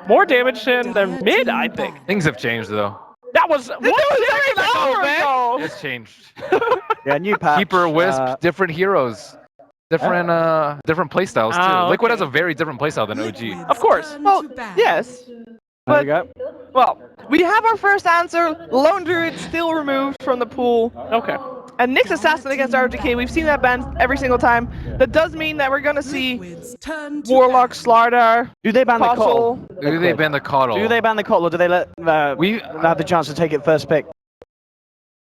more damage in their mid, I think. Things have changed though. That was 1 second ago. It's changed. Yeah, new patch. Keeper, Wisp, different heroes. Different playstyles too. Liquid has a very different playstyle than OG. Of course. Well, yes. There we go. Well, we have our first answer. Lone Druid still removed from the pool. Okay. And Nyx Assassin against RGK, we've seen that ban every single time. That does mean that we're gonna see Warlock, Slarder. Do they ban the Kotl. Kotl? Do they ban the Kotl? Do they ban the Kotl, or do they let have the chance to take it first pick?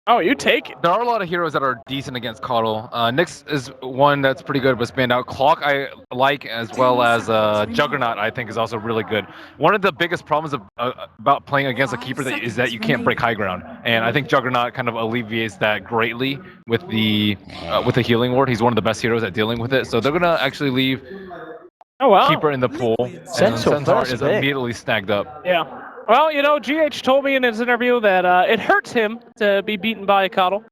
Oh, you take it. There are a lot of heroes that are decent against Kotl. Nyx is one that's pretty good with spanned out. Clock I like, as well as Juggernaut I think is also really good. One of the biggest problems about playing against a keeper is that you can't break high ground, and I think Juggernaut kind of alleviates that greatly with the healing ward. He's one of the best heroes at dealing with it, so they're gonna actually leave keeper in the pool, and Centaur is immediately snagged up. Yeah. Well, you know, GH told me in his interview that it hurts him to be beaten by Kotl,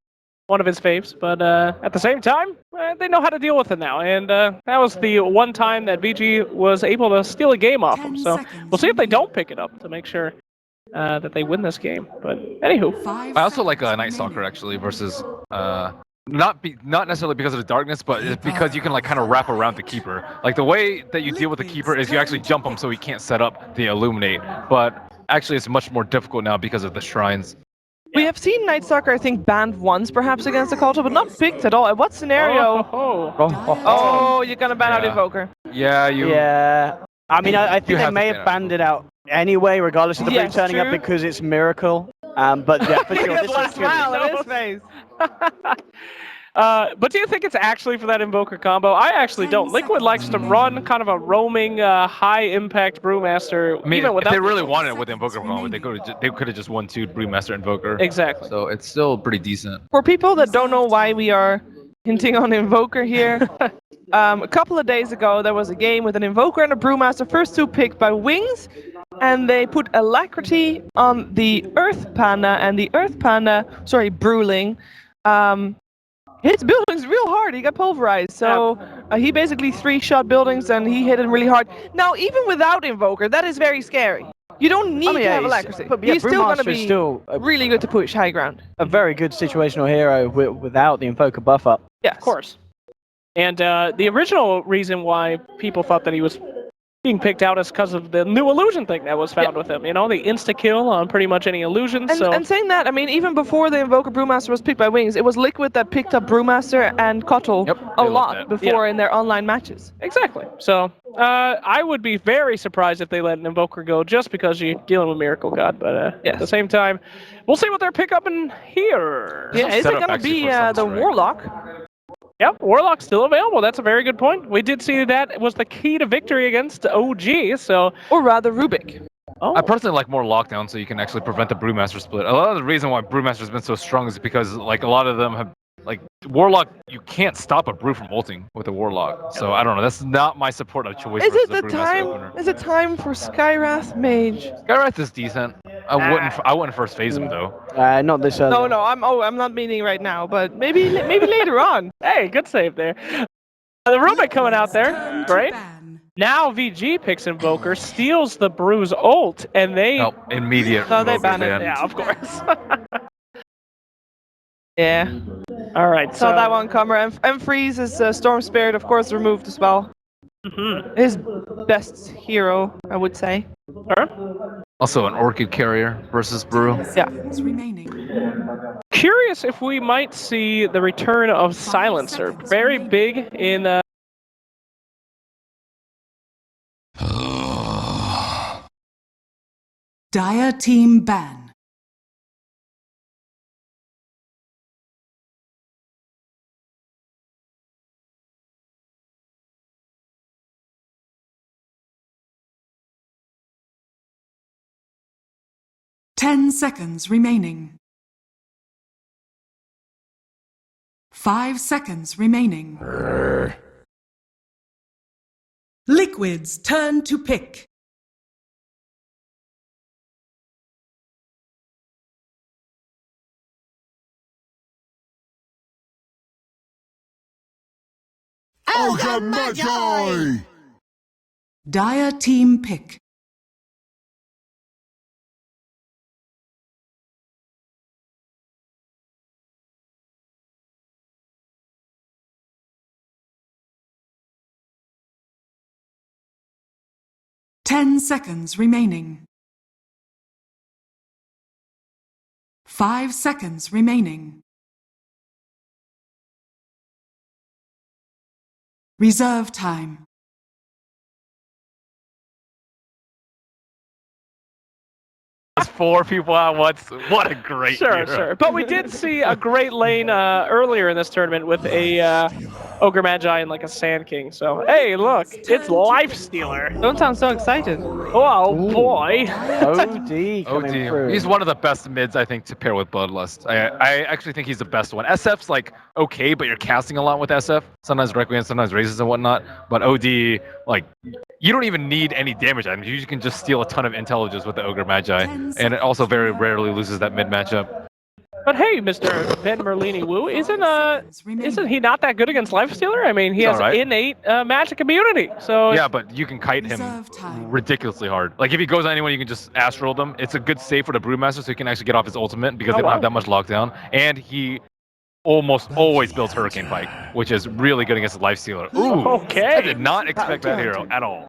one of his faves, but at the same time, they know how to deal with it now, and that was the one time that VG was able to steal a game off him, so we'll see if they don't pick it up to make sure that they win this game, but anywho. I also like Night Stalker, actually, versus... not necessarily because of the darkness, but it's because you can like kind of wrap around the keeper. Like the way that you deal with the keeper is you actually jump him so he can't set up the illuminate. But actually, it's much more difficult now because of the shrines. We have seen Night Stalker, I think, banned once perhaps against the Kotl, but not picked at all. At what scenario? Oh, you're gonna ban out Invoker. Yeah, Yeah. I mean, I think they may have banned it out anyway, regardless of the blue turning up because it's Miracle. But yeah, for sure, this is smile on his face. But do you think it's actually for that Invoker combo? I actually don't. Liquid likes to run kind of a roaming, high-impact Brewmaster. I mean, even if they really wanted it with the Invoker combo, they could have just 1-2'd Brewmaster Invoker. Exactly. So it's still pretty decent. For people that don't know why we are hinting on Invoker here, a couple of days ago there was a game with an Invoker and a Brewmaster, first two picked by Wings, and they put Alacrity on the Earth Panda, and the Earth Panda, sorry, Brewling, hits buildings real hard. He got pulverized, so he basically 3-shot buildings and he hit him really hard. Now, even without Invoker, that is very scary. You don't need to have Alacrity. He's still going to be really good to push high ground. A very good situational hero without the Invoker buff up. Yeah, of course. And the original reason why people thought that he was being picked out is because of the new illusion thing that was found with him. You know, the insta-kill on pretty much any illusion. And saying that, I mean, even before the Invoker Brewmaster was picked by Wings, it was Liquid that picked up Brewmaster and Kotl a lot before in their online matches. Exactly. So I would be very surprised if they let an Invoker go just because you're dealing with Miracle God. But at the same time, we'll see what they're pick up in here. Yeah, is it going to be the Warlock? Yep, Warlock's still available. That's a very good point. We did see that was the key to victory against OG, so... Or rather, Rubik. I personally like more lockdown so you can actually prevent the Brewmaster split. A lot of the reason why Brewmaster's been so strong is because like a lot of them have... Like, Warlock, you can't stop a Brew from ulting with a Warlock. So, I don't know. That's not my support of choice. Is it the time? Is it time for Skywrath Mage? Skywrath is decent. I wouldn't first phase him though. Not this early. No, I'm not meaning right now, but maybe later on. Hey, good save there. The Rubik coming out there, great. Now VG picks Invoker, steals the Brew's ult, and they immediate. So they ban it. Yeah, of course. Yeah. All right. Saw that one comer. And Freeze is Storm Spirit, of course, removed as well. His best hero, I would say. Also an Orchid Carrier versus Brew. Yeah. Curious if we might see the return of Silencer. Very big in... Dire team ban. Ten seconds remaining. 5 seconds remaining. Liquid's turn to pick. Alchemist! Dire team pick. 10 seconds remaining. 5 seconds remaining. Reserve time. It's 4 people at once. What a great hero. Sure. But we did see a great lane earlier in this tournament with a Ogre Magi and like a Sand King. So, hey, look, it's Lifestealer. Don't sound so excited. Oh, boy. OD coming through. He's one of the best mids, I think, to pair with Bloodlust. I actually think he's the best one. SF's like okay, but you're casting a lot with SF. Sometimes Requiem, sometimes Raises and whatnot. But OD, like, you don't even need any damage items. You can just steal a ton of intelligence with the Ogre Magi. And it also very rarely loses that mid matchup. But hey, Mr. Ben Merlini Wu, isn't he not that good against Lifestealer? I mean, he has innate magic immunity. So yeah, but you can kite him ridiculously hard. Like if he goes on anyone, you can just astral them. It's a good save for the Brewmaster, so he can actually get off his ultimate because they don't have that much lockdown. And he almost always builds Hurricane Pike, which is really good against the Lifestealer. Ooh, okay. I did not expect that hero at all.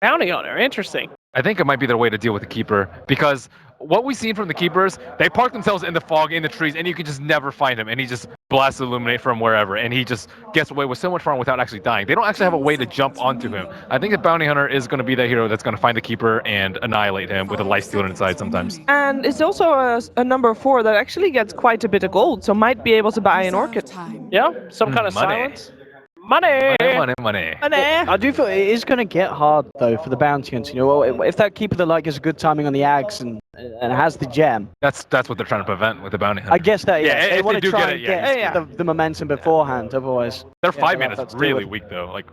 Bounty Hunter, interesting. I think it might be their way to deal with the Keeper, because what we've seen from the Keepers, they park themselves in the fog, in the trees, and you can just never find him, and he just blasts Illuminate from wherever, and he just gets away with so much farm without actually dying. They don't actually have a way to jump onto him. I think the Bounty Hunter is going to be that hero that's going to find the Keeper and annihilate him with a Lifestealer inside sometimes. And it's also a number 4 that actually gets quite a bit of gold, so might be able to buy an Orchid. Yeah, some kind of money. Silence. Money! I do feel it is going to get hard though for the bounty hunter. You know, if that Keeper of the Light gets a good timing on the Ags and has the gem. That's what they're trying to prevent with the Bounty Hunter. I guess that they want to try and get the momentum beforehand. Otherwise, their 5 minutes really weak though. Like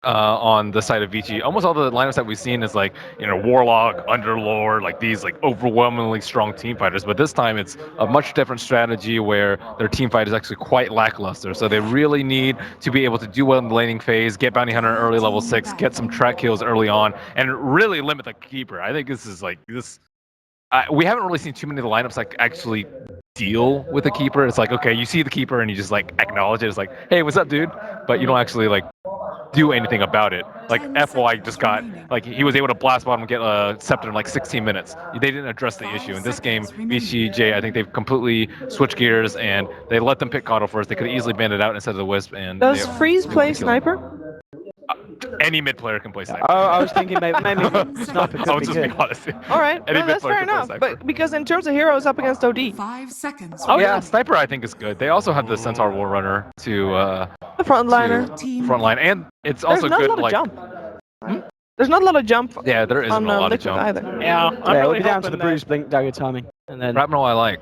on the side of VG, almost all the lineups that we've seen is like, you know, Warlock, Underlord, like these like overwhelmingly strong team fighters. But this time it's a much different strategy where their team fight is actually quite lackluster. So they really need to be able to do well in the laning phase, get Bounty Hunter early level 6, get some track kills early on, and really limit the Keeper. I think this is like this. We haven't really seen too many of the lineups like actually deal with the Keeper. It's like, okay, you see the Keeper and you just like acknowledge it. It's like, hey, what's up, dude? But you don't actually like do anything about it. Like FY just got, like he was able to blast bottom and get a Scepter in like 16 minutes. They didn't address the issue. In this game, VG.J, I think they've completely switched gears and they let them pick Kardel first. They could have easily banned it out instead of the Wisp. And does Freeze play Sniper? Any mid player can play Sniper. I was thinking maybe Sniper could be good. All right, no, that's fair enough. But because in terms of heroes up against OD. 5 seconds. Oh yeah, Sniper I think is good. They also have the Centaur War Runner to the frontliner. Frontline, and it's also good. There's not a lot of jump. There's not a lot of jump. Yeah, there isn't a lot of jump either. Yeah, I'm we'll really be down to the Bruise Blink Dagger timing, and then Grapnel I like.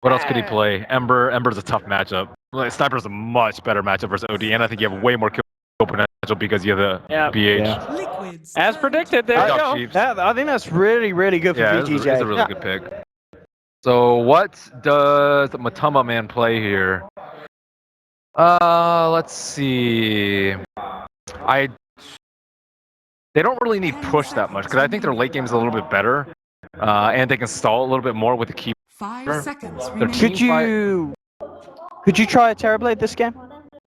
What else could he play? Ember's a tough matchup. Like, Sniper's a much better matchup versus OD, and I think you have way more kill potential because you have the BH. Liquids. As predicted, there you go. Yeah, I think that's really, really good for VG.J. It's a really good pick. So what does the Matama man play here? Let's see. They don't really need push that much because I think their late game is a little bit better, and they can stall a little bit more with the Keeper. 5 seconds Their remaining. Could you try a Terrorblade this game?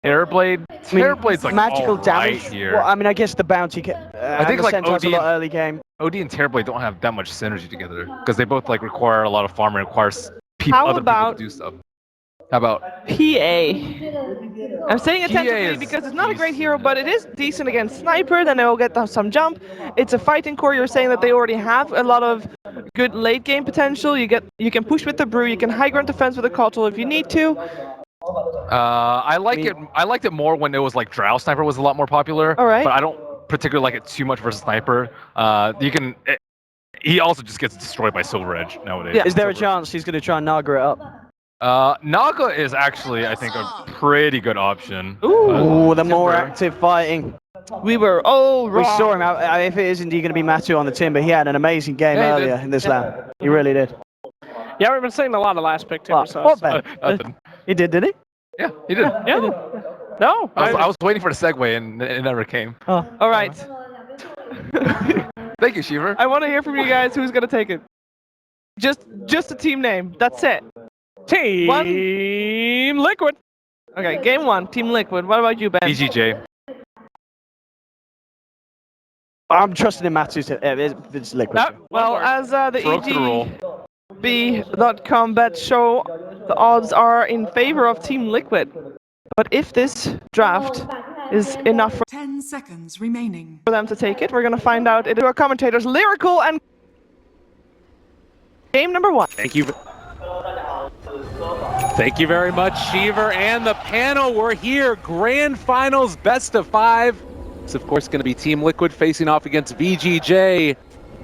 Terrorblade's like magical damage here. Well, I mean, I guess the bounty. I think like OD a lot early game. OD and Terrorblade don't have that much synergy together because they both like require a lot of farm and requires other people to do stuff. How about PA? I'm saying attentively because it's not a great hero, but it is decent against Sniper. Then they will get some jump. It's a fighting core. You're saying that they already have a lot of good late game potential. You can push with the Brew. You can high ground defense with the Kardel if you need to. I liked it more when it was like Drow Sniper was a lot more popular. All right. But I don't particularly like it too much versus Sniper. He also just gets destroyed by Silver Edge nowadays. Yeah. Is there a chance he's going to try and Naga it up? Naga is actually, I think, a pretty good option. Ooh, the more active fighting. We were wrong. We saw him out. If it is indeed going to be Matu on the Timber, he had an amazing game earlier in this lap. He really did. Yeah, we've been saying a lot of last pick Timber. What, Ben? He did he? Yeah, he did. Yeah. No. I was waiting for the segue and it never came. Oh. All right. Thank you, Shiver. I want to hear from you guys who's going to take it. Just a team name. That's it. Team Liquid. Okay, game 1, Team Liquid. What about you, Ben? VG.J. I'm trusting in Matthews. It's Liquid. No, well, as the Broke the rule. EGB.com bets show, the odds are in favor of Team Liquid. But if this draft is enough 10 seconds remaining. for them to take it, we're going to find out. It is our commentators, Lyrical and game number 1. Thank you. Thank you very much, Sheever and the panel. We're here, grand finals, best of 5. It's of course going to be Team Liquid facing off against VG.J.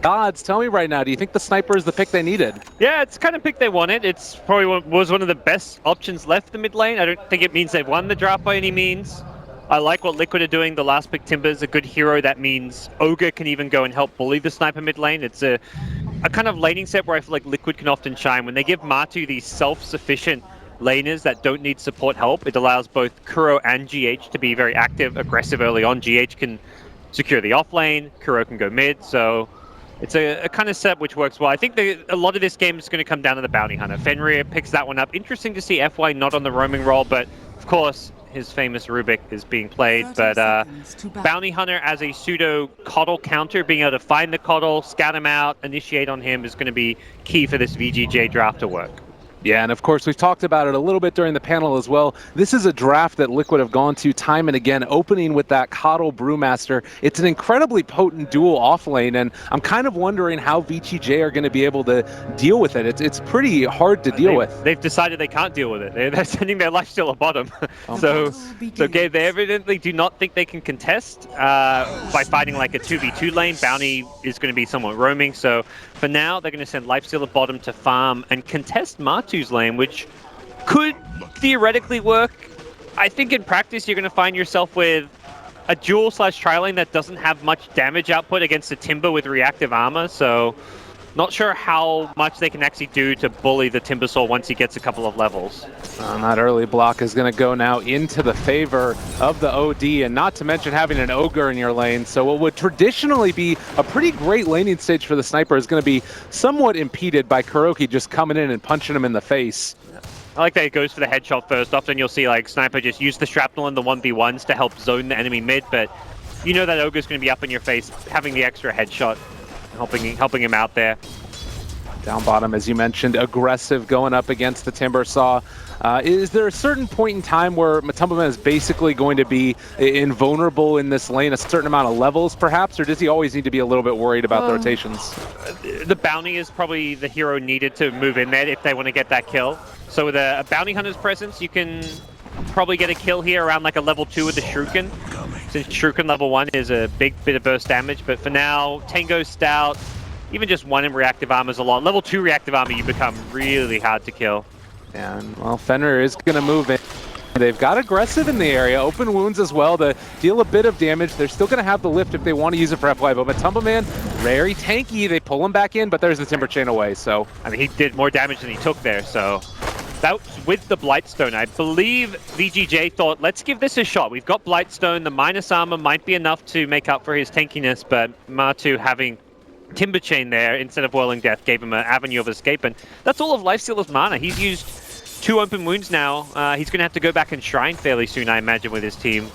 Gods, tell me right now, do you think the sniper is the pick they needed? Yeah, it's kind of pick they wanted. It's probably was one of the best options left in mid lane. I don't think it means they've won the draft by any means. I like what Liquid are doing. The last pick, Timber's a good hero. That means Ogre can even go and help bully the sniper mid lane. It's a kind of laning set where I feel like Liquid can often shine. When they give Matu these self-sufficient laners that don't need support help, it allows both Kuro and GH to be very active, aggressive early on. GH can secure the off lane, Kuro can go mid, so it's a kind of set which works well. I think a lot of this game is going to come down to the Bounty Hunter. Fenrir picks that one up. Interesting to see FY not on the roaming role, but of course his famous Rubik is being played. But Bounty Hunter as a pseudo Coddle counter, being able to find the Coddle, scout him out, initiate on him is going to be key for this VG.J draft to work. Yeah, and of course, we've talked about it a little bit during the panel as well. This is a draft that Liquid have gone to time and again, opening with that Coddle Brewmaster. It's an incredibly potent dual off lane, and I'm kind of wondering how VG.J are going to be able to deal with it. It's pretty hard to deal with. They've decided they can't deal with it. They're sending their lifesteal at bottom. So Gabe, they evidently do not think they can contest by fighting like a 2v2 lane. Bounty is going to be somewhat roaming, so for now, they're going to send lifesteal at bottom to farm and contest Matu's lane, which could theoretically work. I think in practice, you're going to find yourself with a dual/tri lane that doesn't have much damage output against a Timber with reactive armor, so not sure how much they can actually do to bully the Timbersaw once he gets a couple of levels. That early block is going to go now into the favor of the OD, and not to mention having an Ogre in your lane. So what would traditionally be a pretty great laning stage for the sniper is going to be somewhat impeded by Kuroki just coming in and punching him in the face. I like that it goes for the headshot first. Often you'll see like Sniper just use the shrapnel and the 1v1s to help zone the enemy mid, but you know that Ogre's going to be up in your face, having the extra headshot, helping him out there. Down bottom, as you mentioned, aggressive going up against the Timbersaw. Is there a certain point in time where Matumbaman is basically going to be invulnerable in this lane, a certain amount of levels perhaps, or does he always need to be a little bit worried about the rotations? The Bounty is probably the hero needed to move in there if they want to get that kill. So with a Bounty Hunter's presence, you can probably get a kill here around like a level 2 with the Shuriken, since Shuriken level 1 is a big bit of burst damage. But for now, Tango Stout, even just 1 in reactive armor is a lot. Level 2 reactive armor, you become really hard to kill. And, well, Fenrir is going to move in. They've got aggressive in the area, open wounds as well to deal a bit of damage. They're still going to have the lift if they want to use it for FY, but Matumbaman, very tanky. They pull him back in, but there's the Timber Chain away, so. I mean, he did more damage than he took there, so. That was with the Blightstone. I believe VG.J thought, let's give this a shot. We've got Blightstone. The minus armor might be enough to make up for his tankiness, but Matu having Timber Chain there instead of Whirling Death gave him an avenue of escape, and that's all of Lifestealer's mana. He's used 2 open wounds now. He's going to have to go back and Shrine fairly soon, I imagine, with his team.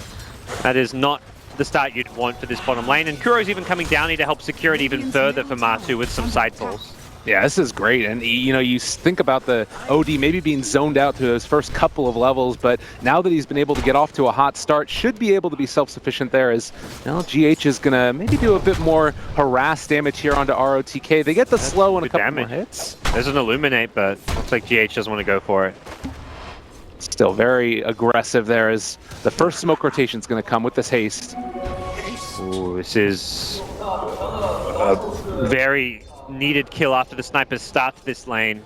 That is not the start you'd want for this bottom lane, and Kuro's even coming down here to help secure it even further for Matu with some sidefalls. Yeah, this is great, and you know, you think about the OD maybe being zoned out to his first couple of levels, but now that he's been able to get off to a hot start, should be able to be self-sufficient there, as well, GH is gonna maybe do a bit more harass damage here onto ROTK. They get the slow and a couple more hits. There's an Illuminate, but looks like GH doesn't want to go for it. Still very aggressive there, as the first smoke rotation is gonna come with this haste. Ooh, this is a very needed kill after the snipers start this lane.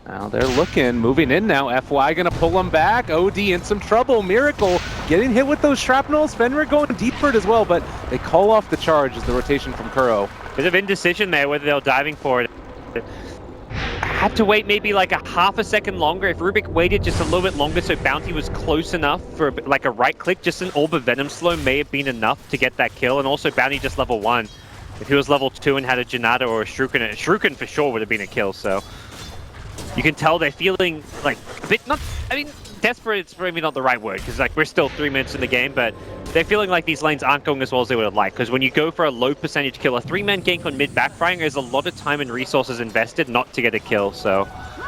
Now they're looking, moving in now. FY gonna pull him back. OD in some trouble. Miracle getting hit with those shrapnels. Fenrir going deep for it as well, but they call off the charge as the rotation from Kuro. Bit of indecision there whether they're diving for it. Had to wait maybe like a half a second longer. If Rubik waited just a little bit longer so Bounty was close enough for like a right click, just an Orb of Venom slow may have been enough to get that kill. And also Bounty just level 1. If he was level 2 and had a Janata or a Shuriken for sure would have been a kill, so. You can tell they're feeling like a bit, not, I mean, desperate is maybe not the right word, because like we're still 3 minutes in the game, but they're feeling like these lanes aren't going as well as they would have liked, because when you go for a low percentage kill, a 3-man gank on mid backfiring, there's a lot of time and resources invested not to get a kill. So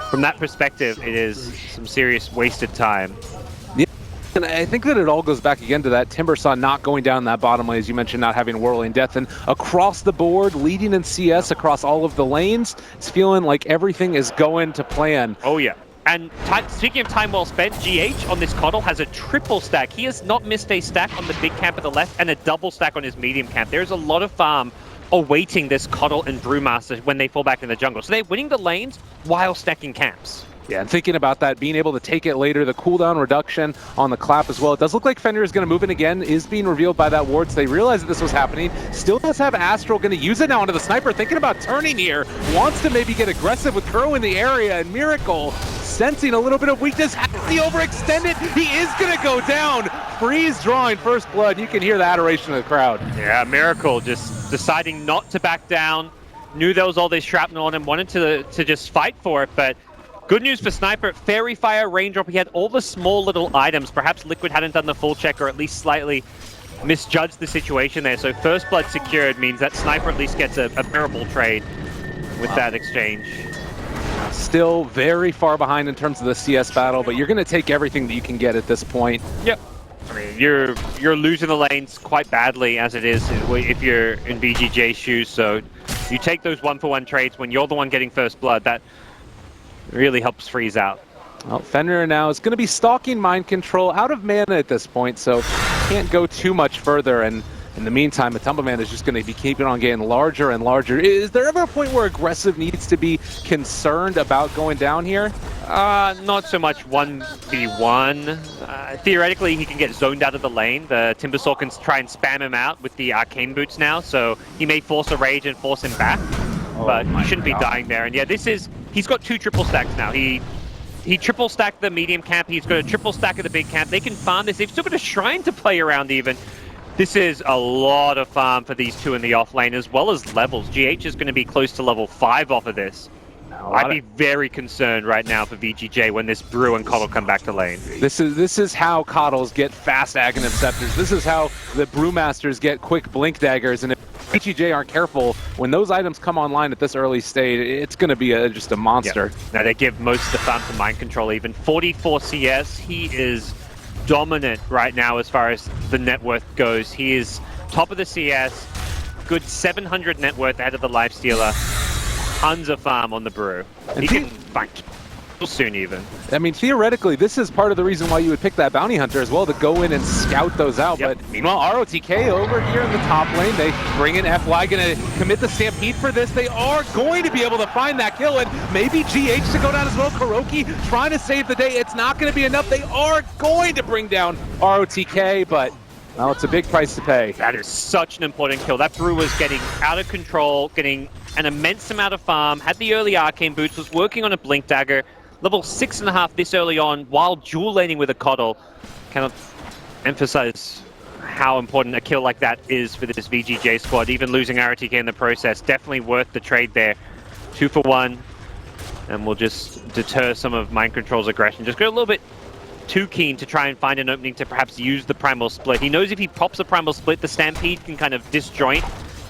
from that perspective, it is some serious wasted time. And I think that it all goes back again to that Timbersaw not going down that bottom lane, as you mentioned, not having Whirling Death. And across the board, leading in CS across all of the lanes, it's feeling like everything is going to plan. Oh, yeah. And speaking of time well spent, GH on this Kardel has a triple stack. He has not missed a stack on the big camp at the left and a double stack on his medium camp. There's a lot of farm awaiting this Kardel and Brewmaster when they fall back in the jungle. So they're winning the lanes while stacking camps. Yeah, and thinking about that, being able to take it later, the cooldown reduction on the clap as well. It does look like Fenrir is going to move in again, is being revealed by that ward, so they realize that this was happening. Still does have Astral, going to use it now onto the sniper, thinking about turning here. Wants to maybe get aggressive with Kuro in the area, and Miracle sensing a little bit of weakness. Has he overextended? He is going to go down. Freeze drawing first blood. You can hear the adoration of the crowd. Yeah, Miracle just deciding not to back down. Knew there was all this shrapnel on him, wanted to just fight for it, but good news for Sniper, Fairy Fire, Raindrop, he had all the small little items. Perhaps Liquid hadn't done the full check or at least slightly misjudged the situation there. So first blood secured means that Sniper at least gets a bearable trade with that exchange. Still very far behind in terms of the CS battle, but you're going to take everything that you can get at this point. Yep. I mean, you're losing the lanes quite badly as it is if you're in VG.J's shoes. So you take those 1-for-1 trades when you're the one getting first blood. That really helps freeze out. Well, Fenrir now is going to be stalking Mind Control out of mana at this point, so can't go too much further. And in the meantime, Matumbaman is just going to be keeping on getting larger and larger. Is there ever a point where Aggressive needs to be concerned about going down here? Not so much 1v1. Theoretically, he can get zoned out of the lane. The Timbersaw can try and spam him out with the Arcane Boots now, so he may force a rage and force him back. But he shouldn't be dying there. And yeah, he's got 2 triple stacks now. He triple stacked the medium camp. He's got a triple stack of the big camp. They can farm this. They've still got a shrine to play around even. This is a lot of farm for these two in the off lane, as well as levels. GH is going to be close to level 5 off of this. I'd be very concerned right now for VG.J when this Brew and Kardel come back to lane. This is how Kardels get fast Aghanim Scepters. This is how the Brewmasters get quick Blink Daggers. And if VG.J aren't careful, when those items come online at this early stage, it's going to be just a monster. Yeah. Now they give most of the farm to Mind Control even. 44 CS, he is dominant right now as far as the net worth goes. He is top of the CS, good 700 net worth ahead of the Lifestealer. Tons of farm on the Brew. He can fight soon even. I mean, theoretically, this is part of the reason why you would pick that Bounty Hunter as well, to go in and scout those out. Yep. But meanwhile, ROTK over here in the top lane, they bring in FY, going to commit the Stampede for this. They are going to be able to find that kill, and maybe GH to go down as well. Kuroki trying to save the day. It's not going to be enough. They are going to bring down ROTK, but well, it's a big price to pay. That is such an important kill. That Brew was getting out of control, getting an immense amount of farm, had the early Arcane Boots, was working on a Blink Dagger, level 6.5 this early on, while dual laning with a Kardel. Cannot emphasize how important a kill like that is for this VG.J squad. Even losing ROTK in the process, definitely worth the trade there. 2 for 1, and we'll just deter some of Mind Control's aggression. Just go a little bit too keen to try and find an opening to perhaps use the Primal Split. He knows if he pops a Primal Split, the Stampede can kind of disjoint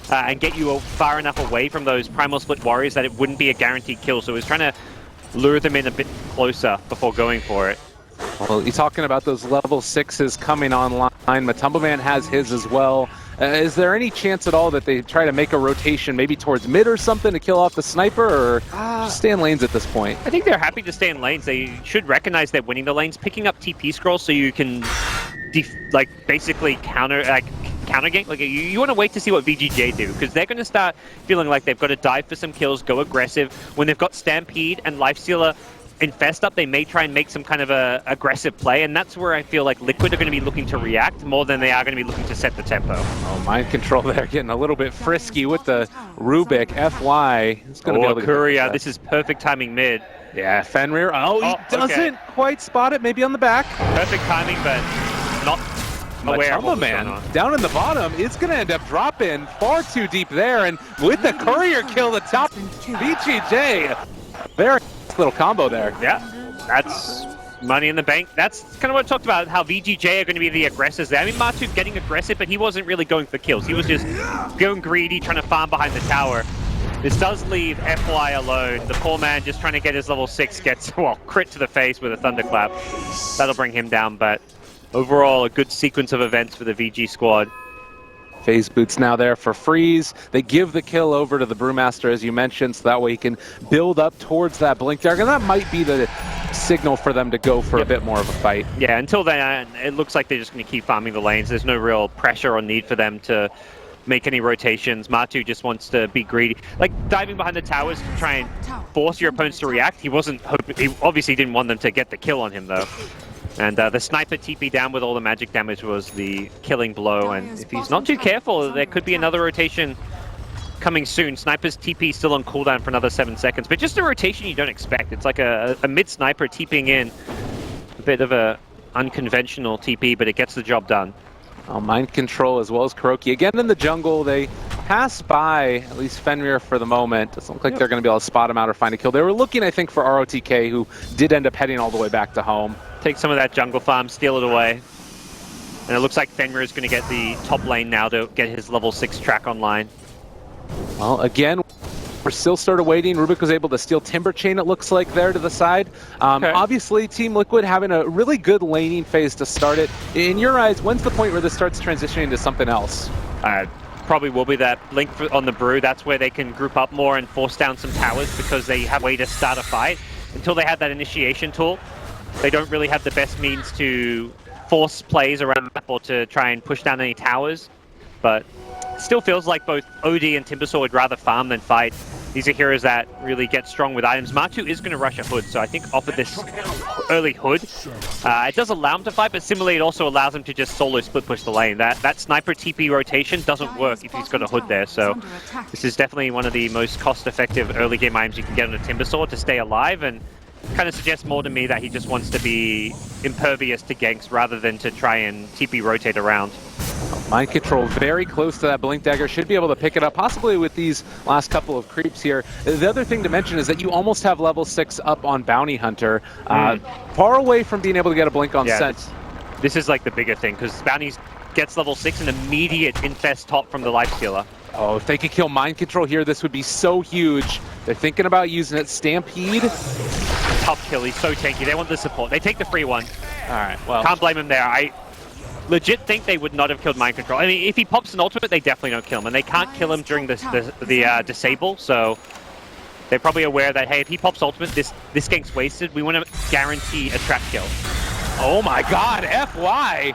and get you far enough away from those Primal Split warriors that it wouldn't be a guaranteed kill. So he's trying to lure them in a bit closer before going for it. Well, you're talking about those level 6s coming online. Matumbaman has his as well. Is there any chance at all that they try to make a rotation maybe towards mid or something to kill off the sniper, or just stay in lanes at this point? I think they're happy to stay in lanes. They should recognize they're winning the lanes, picking up TP scrolls so you can basically counter game. Like you want to wait to see what VG.J do, because they're going to start feeling like they've got to dive for some kills, go aggressive. When they've got Stampede and Lifestealer infest up, they may try and make some kind of a aggressive play, and that's where I feel like Liquid are going to be looking to react more than they are going to be looking to set the tempo. Oh, Mind Control there, getting a little bit frisky with the Rubik. FY is going to be able to Courier, this is perfect timing mid. Yeah, Fenrir. Oh, he doesn't quite spot it, maybe on the back. Perfect timing, but not aware of Matumbaman down in the bottom is going to end up dropping far too deep there, and with the Courier kill, the top VG.J. Very nice little combo there. Yeah, that's Money in the bank. That's kind of what I talked about, how VG.J are going to be the aggressors there. I mean, Matu getting aggressive, but he wasn't really going for kills. He was just going greedy, trying to farm behind the tower. This does leave FY alone. The poor man just trying to get his level 6 gets, well, crit to the face with a thunderclap. That'll bring him down, but overall, a good sequence of events for the VG squad. Phase boots now there for Freeze. They give the kill over to the Brewmaster, as you mentioned, so that way he can build up towards that Blink Dagger. And that might be the signal for them to go for a bit more of a fight. Yeah, until then, it looks like they're just going to keep farming the lanes. There's no real pressure or need for them to make any rotations. Matu just wants to be greedy. Like, diving behind the towers to try and force your opponents to react. He obviously didn't want them to get the kill on him, though. And the sniper TP down with all the magic damage was the killing blow, and if he's not too careful, there could be another rotation coming soon. Sniper's TP still on cooldown for another 7 seconds, but just a rotation you don't expect. It's like a mid-sniper TPing in. A bit of a unconventional TP, but it gets the job done. Mind Control as well as Kuroki. Again in the jungle, they pass by, at least Fenrir for the moment. Doesn't look like they're going to be able to spot him out or find a kill. They were looking, I think, for ROTK, who did end up heading all the way back to home. Take some of that jungle farm, steal it away. And it looks like Fenrir is going to get the top lane now to get his level 6 track online. Well, again, we're still sort of waiting. Rubik was able to steal Timber Chain, it looks like, there to the side. Obviously, Team Liquid having a really good laning phase to start it. In your eyes, when's the point where this starts transitioning to something else? Probably will be that blink on the Brew. That's where they can group up more and force down some towers because they have a way to start a fight. Until they have that initiation tool, they don't really have the best means to force plays around the map or to try and push down any towers. But still feels like both OD and Timbersaw would rather farm than fight. These are heroes that really get strong with items. Matu is going to rush a Hood, so I think off of this early Hood, it does allow him to fight, but similarly it also allows him to just solo split push the lane. That sniper TP rotation doesn't work if he's got a Hood there, so this is definitely one of the most cost-effective early game items you can get on a Timbersaw to stay alive, and kind of suggests more to me that he just wants to be impervious to ganks rather than to try and TP rotate around. Mind Control very close to that Blink Dagger, should be able to pick it up, possibly with these last couple of creeps here. The other thing to mention is that you almost have level 6 up on Bounty Hunter, far away from being able to get a Blink on Scent. This is like the bigger thing, because Bounty gets level 6 and immediate infest top from the Lifestealer. Oh, if they could kill Mind Control here, this would be so huge. They're thinking about using it. Stampede. Tough kill, he's so tanky. They want the support. They take the free one. All right, well. Can't blame him there. I legit think they would not have killed Mind Control. I mean, if he pops an ultimate, they definitely don't kill him. And they can't kill him during the disable, so they're probably aware that, hey, if he pops ultimate, this gank's wasted. We want to guarantee a trap kill. Oh my god, FY!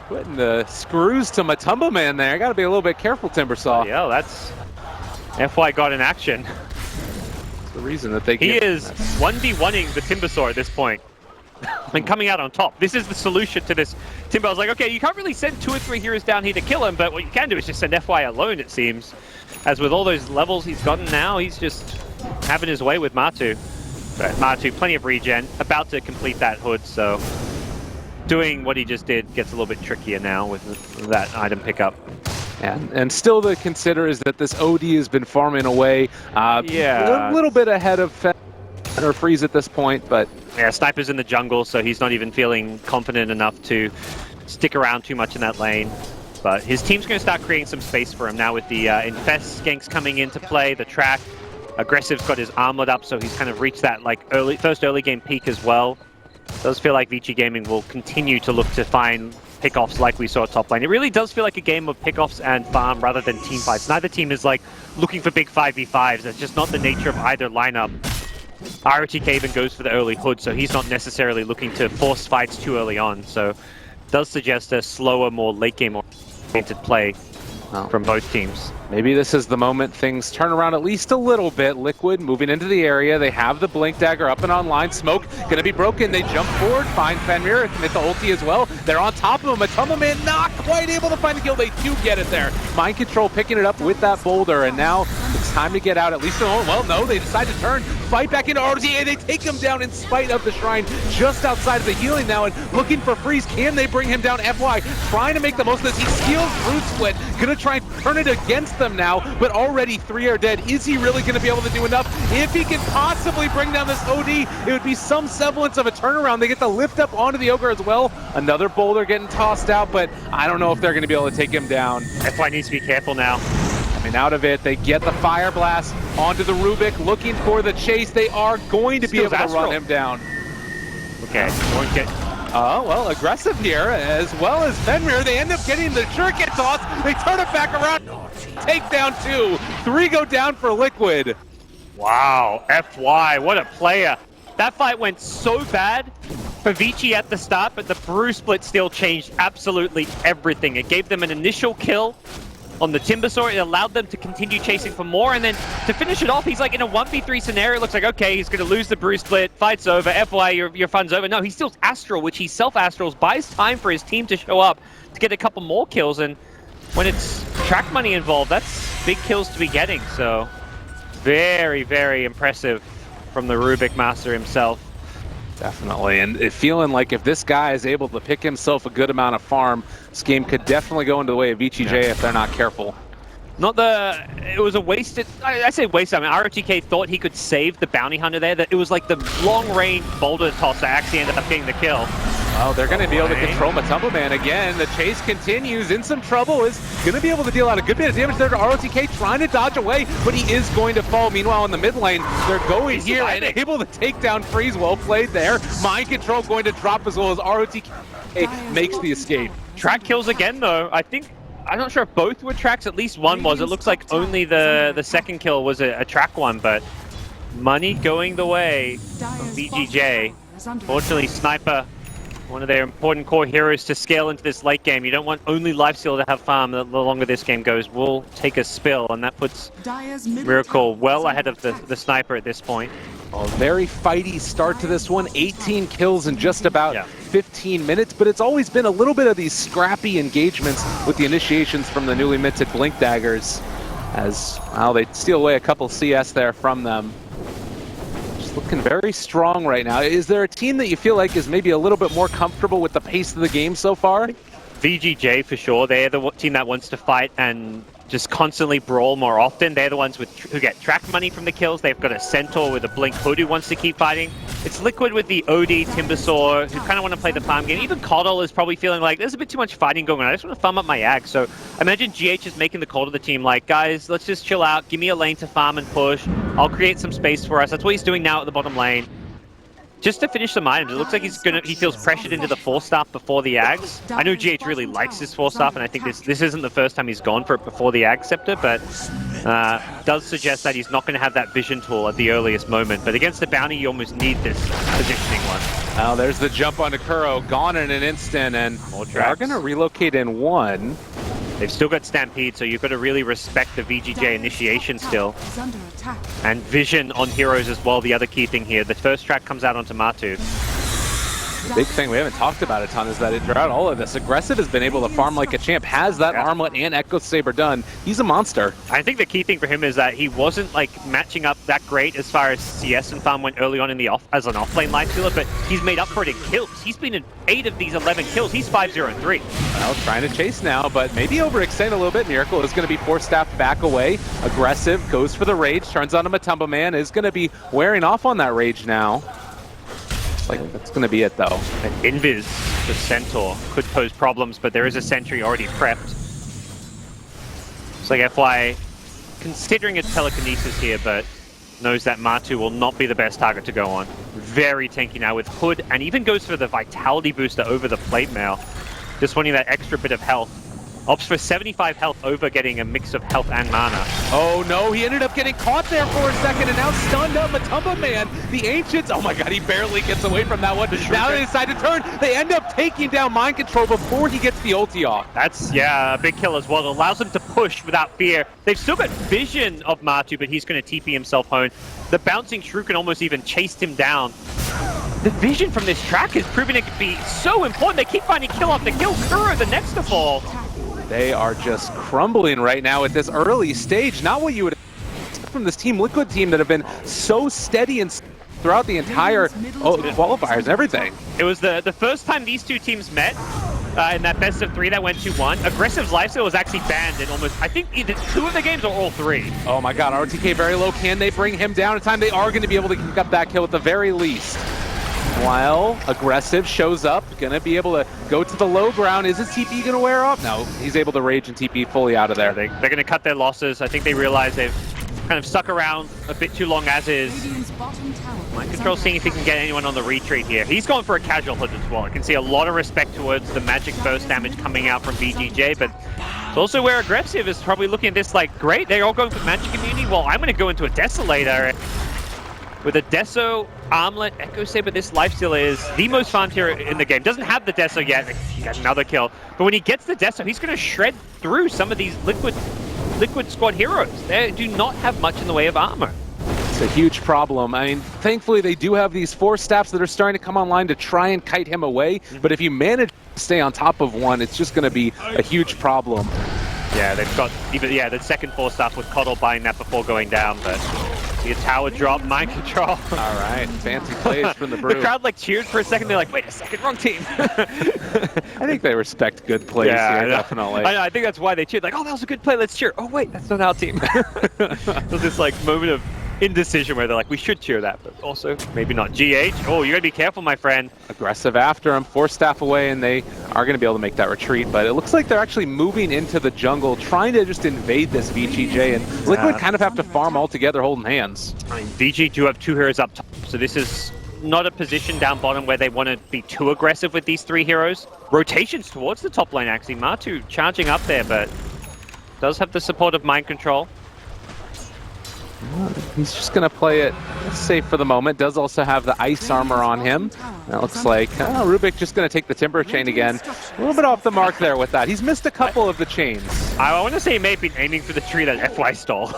Putting the screws to Matumba Man there. Gotta be a little bit careful, Timbersaw. Yeah, that's... FY got in action. That's the reason that they He is 1v1ing the Timbersaw at this point. And coming out on top. This is the solution to this. Timber was like, okay, you can't really send 2 or 3 heroes down here to kill him, but what you can do is just send FY alone, it seems. As with all those levels he's gotten now, he's just having his way with Matu. But Matu, plenty of regen, about to complete that Hood, so doing what he just did gets a little bit trickier now with that item pickup. And still to consider is that this OD has been farming away. A little bit ahead of Freeze at this point, but... Yeah, Sniper's in the jungle, so he's not even feeling confident enough to stick around too much in that lane. But his team's going to start creating some space for him now with the Infest ganks coming into play, the track. Aggressive's got his armlet up, so he's kind of reached that like first early game peak as well. Does feel like VG Gaming will continue to look to find pickoffs like we saw at top lane. It really does feel like a game of pickoffs and farm rather than team fights. Neither team is like looking for big 5v5s. That's just not the nature of either lineup. ROTK even goes for the early Hood, so he's not necessarily looking to force fights too early on. So it does suggest a slower, more late game oriented play from both teams. Maybe this is the moment things turn around at least a little bit. Liquid moving into the area. They have the Blink Dagger up and online. Smoke gonna be broken. They jump forward, find Fenrir, commit the ulti as well. They're on top of him. Matumba Man not quite able to find the kill. They do get it there. Mind Control picking it up with that boulder, and now it's time to get out at least. Well, no, they decide to turn, fight back into RTA. They take him down in spite of the shrine just outside of the healing now, and looking for Freeze. Can they bring him down? FY trying to make the most of this. He steals Root Split, gonna try and turn it against the them now, but already 3 are dead. Is he really going to be able to do enough? If he can possibly bring down this OD, it would be some semblance of a turnaround. They get to lift up onto the Ogre as well. Another boulder getting tossed out, but I don't know if they're going to be able to take him down. FY needs to be careful now. Coming out of it, they get the Fire Blast onto the Rubik, looking for the chase. They are going to be able to run him down. Okay, won't get... Oh, well, aggressive here, as well as Fenrir. They end up getting the shuriken toss. They turn it back around. Take down 2. 3 go down for Liquid. Wow, FY, what a player. That fight went so bad for VG at the start, but the brew split still changed absolutely everything. It gave them an initial kill on the Timbersaw. It allowed them to continue chasing for more, and then to finish it off, he's like in a 1v3 scenario. It looks like, okay, he's going to lose the brew split, fight's over, FY, your fun's over. No, he steals Astral, which he self-astrals, buys time for his team to show up to get a couple more kills, and when it's track money involved, that's big kills to be getting, so very, very impressive from the Rubik Master himself. Definitely, and feeling like if this guy is able to pick himself a good amount of farm, this game could definitely go into the way of VG.J if they're not careful. It was a wasted, I say wasted, I mean, ROTK thought he could save the bounty hunter there, that it was like the long-range boulder toss that actually ended up getting the kill. Oh, they're going to be able to control Matumba Man again. The chase continues, in some trouble, is going to be able to deal out a good bit of damage there to ROTK, trying to dodge away, but he is going to fall. Meanwhile, in the mid lane, they're going here and able to take down Freeze. Well played there. Mind Control going to drop as well as ROTK makes the escape. Track kills again, though. I'm not sure if both were tracks, at least one was. It looks like only the second kill was a track one, but money going the way of VG.J. Fortunately, Sniper, one of their important core heroes to scale into this late game. You don't want only Lifesteal to have farm. The longer this game goes, we'll take a spill, and that puts Miracle well ahead of the Sniper at this point. A very fighty start to this one. 18 kills in just about 15 minutes, but it's always been a little bit of these scrappy engagements with the initiations from the newly minted Blink Daggers, as well, they steal away a couple CS there from them. Just looking very strong right now. Is there a team that you feel like is maybe a little bit more comfortable with the pace of the game so far? VG.J for sure. They're the team that wants to fight and just constantly brawl more often. They're the ones who get track money from the kills. They've got a Centaur with a Blink Hood who wants to keep fighting. It's Liquid with the OD, Timbersaw, who kind of want to play the farm game. Even Kardel is probably feeling like there's a bit too much fighting going on. I just want to farm up my ag. So imagine GH is making the call to the team like, guys, let's just chill out. Give me a lane to farm and push. I'll create some space for us. That's what he's doing now at the bottom lane. Just to finish some items, it looks like he feels pressured into the 4-staff before the Ags. I know GH really likes his 4-staff, and I think this isn't the first time he's gone for it before the Ag Scepter, but does suggest that he's not going to have that vision tool at the earliest moment. But against the bounty, you almost need this positioning one. Now there's the jump onto Kuro, gone in an instant, and they're going to relocate in one. They've still got Stampede, so you've got to really respect the VG.J initiation still. And vision on heroes as well, the other key thing here. The first track comes out onto Matu. The big thing we haven't talked about a ton is that throughout all of this, Aggressive has been able to farm like a champ, has that Armlet and Echo Saber done. He's a monster. I think the key thing for him is that he wasn't like matching up that great as far as CS and farm went early on in the as an offlane lifestealer, but he's made up for it in kills. He's been in 8 of these 11 kills. He's 5-0-3. Well, trying to chase now, but maybe overextend a little bit. Miracle is going to be 4-staff back away. Aggressive goes for the rage, turns on a Matumba Man, is going to be wearing off on that rage now. Like, that's going to be it, though. An Invis, the Centaur, could pose problems, but there is a sentry already prepped. It's like FY considering its telekinesis here, but knows that Matu will not be the best target to go on. Very tanky now with Hood, and even goes for the Vitality booster over the plate mail. Just wanting that extra bit of health. Opts for 75 health over getting a mix of health and mana. Oh no, he ended up getting caught there for a second and now stunned up Matumba Man. The Ancients, oh my god, he barely gets away from that one. Now they decide to turn. They end up taking down Mind Control before he gets the ulti off. That's, a big kill as well. It allows him to push without fear. They've still got vision of Matu, but he's going to TP himself home. The bouncing Shuriken almost even chased him down. The vision from this track is proving it to be so important. They keep finding kill after kill. Kuro, the next to fall. They are just crumbling right now at this early stage. Not what you would expect from this Team Liquid team that have been so steady and throughout the entire qualifiers and everything. It was the first time these two teams met in that best of 3 that went 2-1. Aggressive's lifesteal was actually banned in almost, I think, either 2 of the games or all 3. Oh my god, RTK very low. Can they bring him down in time? They are going to be able to pick up that kill at the very least. While Aggressive shows up, going to be able to go to the low ground. Is his TP going to wear off? No, he's able to rage and TP fully out of there. They're going to cut their losses. I think they realize they've kind of stuck around a bit too long as is. Mind Control seeing if he can get anyone on the retreat here. He's going for a casual hood as well. I can see a lot of respect towards the magic burst damage coming out from VG.J, but it's also where Aggressive is probably looking at this like, great, they're all going for magic immunity. Well, I'm going to go into a Desolator. With a Deso, Armlet, Echo Saber, this lifesteal is the most farmed hero in the game. Doesn't have the Deso yet. He got another kill. But when he gets the Deso, he's going to shred through some of these Liquid Squad heroes. They do not have much in the way of armor. It's a huge problem. I mean, thankfully they do have these 4 staffs that are starting to come online to try and kite him away. But if you manage to stay on top of one, it's just going to be a huge problem. Yeah, they've got even the second 4 staff with Kardel buying that before going down, but the tower drop, mind control. All right, fancy plays from the Brew. The crowd like cheered for a second. They're like, wait a second, wrong team. I think they respect good plays here, definitely. I think that's why they cheered. Like, oh, that was a good play. Let's cheer. Oh wait, that's not our team. There's this like moment of indecision where they're like, we should cheer that, but also maybe not. GH, oh, you gotta be careful, my friend. Aggressive after him, 4 staff away, and they are going to be able to make that retreat, but it looks like they're actually moving into the jungle, trying to just invade this VG.J, and Liquid kind of have to farm all together, holding hands. I mean, VG do have 2 heroes up top, so this is not a position down bottom where they want to be too aggressive with these 3 heroes. Rotations towards the top lane, actually. Martu charging up there, but does have the support of Mind Control. He's just going to play it safe for the moment. Does also have the ice armor on him. That looks like Rubik just going to take the Timber Chain again. A little bit off the mark there with that. He's missed a couple of the chains. I want to say he may have been aiming for the tree that FY stole.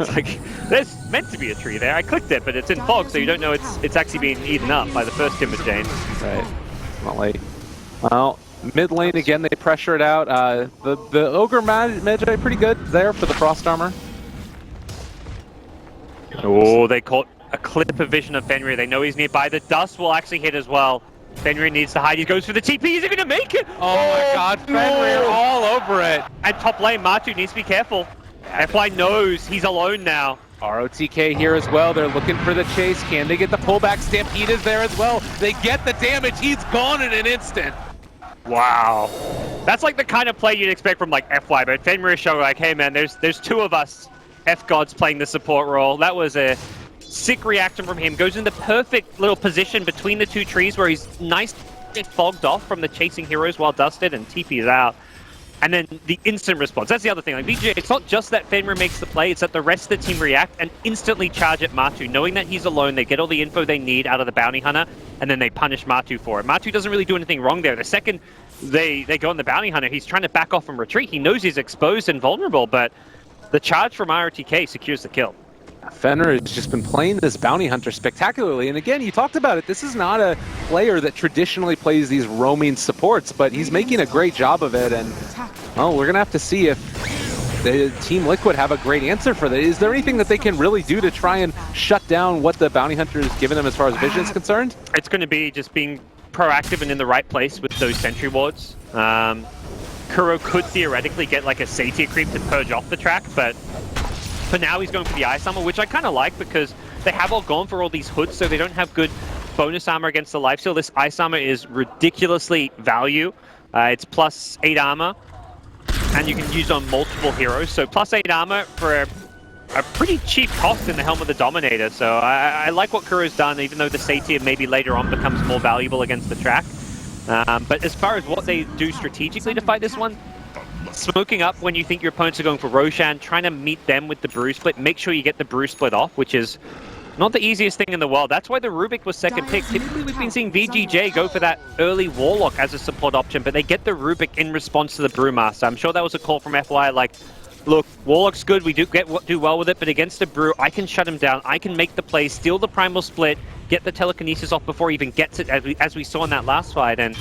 It's like, there's meant to be a tree there. I clicked it, but it's in fog, so you don't know it's actually being eaten up by the first Timber Chain. Right. Not late. Well, mid lane again, they pressure it out. The Ogre Magi pretty good there for the Frost Armor. Oh, they caught a clip of vision of Fenrir. They know he's nearby. The dust will actually hit as well. Fenrir needs to hide. He goes for the TP. Is he going to make it? Oh my god, Fenrir all over it. And top lane, Martu needs to be careful. FY knows he's alone now. ROTK here as well. They're looking for the chase. Can they get the pullback? Stampede is there as well. They get the damage. He's gone in an instant. Wow. That's like the kind of play you'd expect from like FY, but Fenrir showing like, hey man, there's 2 of us. F-God's playing the support role. That was a sick reaction from him. Goes in the perfect little position between the 2 trees where he's nicely fogged off from the chasing heroes while dusted and TP is out. And then the instant response. That's the other thing. Like VG, it's not just that Fenrir makes the play, it's that the rest of the team react and instantly charge at Martu. Knowing that he's alone, they get all the info they need out of the bounty hunter, and then they punish Martu for it. Martu doesn't really do anything wrong there. The second they go on the bounty hunter, he's trying to back off and retreat. He knows he's exposed and vulnerable, but the charge from RTK secures the kill. Fenrir has just been playing this bounty hunter spectacularly, and again, you talked about it, this is not a player that traditionally plays these roaming supports, but he's making a great job of it, and well, we're gonna have to see if the Team Liquid have a great answer for that. Is there anything that they can really do to try and shut down what the bounty hunter is giving them as far as vision is concerned? It's going to be just being proactive and in the right place with those sentry wards. Kuro could theoretically get like a Satyr creep to purge off the track, but for now he's going for the Ice Armor, which I kind of like because they have all gone for all these hoods, so they don't have good bonus armor against the lifesteal. This Ice Armor is ridiculously value. It's plus 8 armor, and you can use on multiple heroes. So plus 8 armor for a pretty cheap cost in the Helm of the Dominator. So I like what Kuro's done, even though the Satyr maybe later on becomes more valuable against the track. But as far as what they do strategically to fight this one, smoking up when you think your opponents are going for Roshan, trying to meet them with the Brew Split, make sure you get the Brew Split off, which is not the easiest thing in the world. That's why the Rubik was second pick. Typically we've been seeing VG.J go for that early Warlock as a support option, but they get the Rubik in response to the Brewmaster. I'm sure that was a call from FY, like, look, Warlock's good, we do well with it, but against the Brew, I can shut him down, I can make the play, steal the Primal Split, get the telekinesis off before he even gets it, as we saw in that last fight, and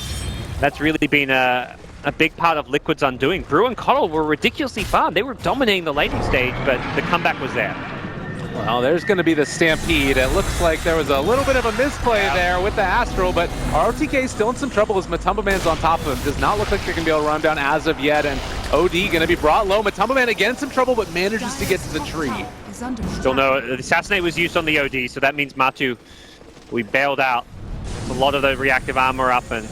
that's really been a big part of Liquid's undoing. Brew and Kardel were ridiculously farmed. They were dominating the laning stage, but the comeback was there. Well, there's going to be the Stampede. It looks like there was a little bit of a misplay there with the Astral, but ROTK is still in some trouble as Matumba Man's on top of him. Does not look like they're going to be able to run him down as of yet, and OD going to be brought low. Matumba Man again in some trouble, but manages to get to the tree. Still no, the Assassinate was used on the OD, so that means Matu, we bailed out a lot of the reactive armor up, and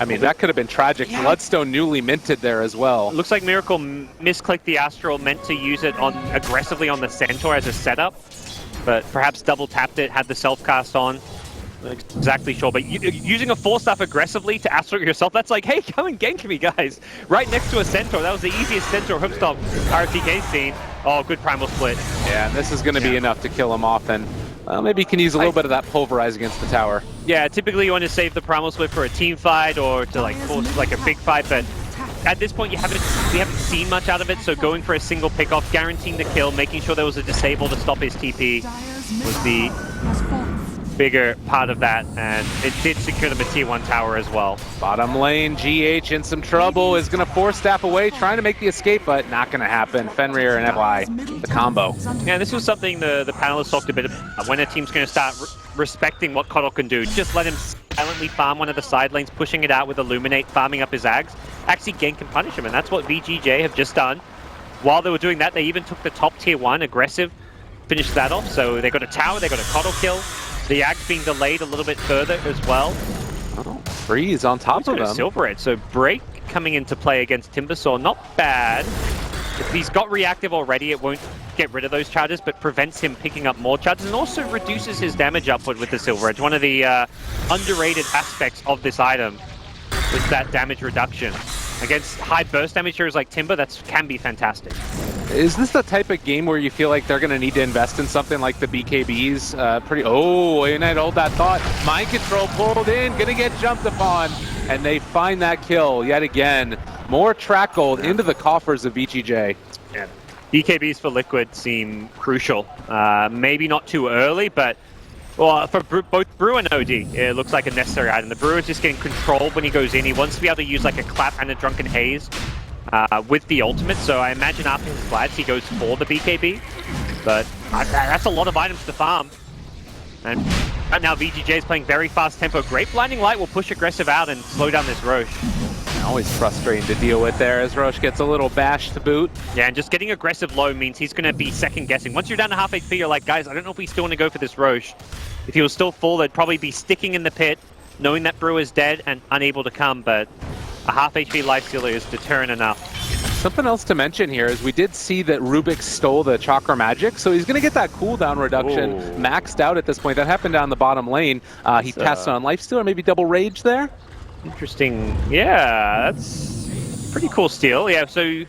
I mean, that could have been tragic. Bloodstone newly minted there as well. Looks like Miracle misclicked the Astral, meant to use it on aggressively on the Centaur as a setup, but perhaps double tapped it, had the self-cast on. Not exactly sure, but using a 4-staff aggressively to Astral yourself, that's like, hey, come and gank me, guys. Right next to a Centaur. That was the easiest Centaur hookstop RTK's seen. Oh, good Primal Split. Yeah, and this is going to be enough to kill him off, and well, maybe he can use a little bit of that Pulverize against the tower. Yeah, typically you want to save the Primal Split for a team fight or to like force like a big fight, but at this point we haven't seen much out of it, so going for a single pick-off, guaranteeing the kill, making sure there was a disable to stop his TP was the bigger part of that, and it did secure the Tier 1 tower as well. Bottom lane, GH in some trouble, is going to 4-staff away, trying to make the escape, but not going to happen. Fenrir and FY, the combo. Yeah, this was something the panelists talked a bit about. When a team's going to start respecting what Kardel can do, just let him silently farm one of the side lanes, pushing it out with Illuminate, farming up his Ags, actually gank and punish him, and that's what VG.J have just done. While they were doing that, they even took the top Tier 1 aggressive, finished that off, so they got a tower, they got a Kardel kill. The Axe being delayed a little bit further as well. Oh, Freeze on top of him. Silver Edge, so Break coming into play against Timbersaw, not bad. If he's got reactive already, it won't get rid of those charges, but prevents him picking up more charges and also reduces his damage output with the Silver Edge. One of the underrated aspects of this item with that damage reduction. Against high burst damage heroes like Timber, that can be fantastic. Is this the type of game where you feel like they're going to need to invest in something like the BKBs? And I'd hold that thought. Mind control pulled in, going to get jumped upon, and they find that kill yet again. More track gold into the coffers of VG.J. Yeah. BKBs for Liquid seem crucial. Maybe not too early, but well, for both Brew and OD, it looks like a necessary item. The Brew is just getting controlled when he goes in. He wants to be able to use like a Clap and a Drunken Haze with the ultimate, so I imagine after his Glads he goes for the BKB. But that's a lot of items to farm. And right now VG.J is playing very fast tempo. Great Blinding Light will push aggressive out and slow down this Roche. Always frustrating to deal with there as Roche gets a little bashed to boot. Yeah, and just getting aggressive low means he's going to be second guessing. Once you're down to half HP, you're like, guys, I don't know if we still want to go for this Roche. If he was still full, they'd probably be sticking in the pit, knowing that Brew is dead and unable to come, but a half HP Lifestealer is deterrent enough. Something else to mention here is we did see that Rubik stole the Chakra Magic, so he's going to get that cooldown reduction maxed out at this point. That happened down the bottom lane. He passed on Lifestealer, maybe double Rage there? Interesting. Yeah, that's pretty cool steal. Yeah, so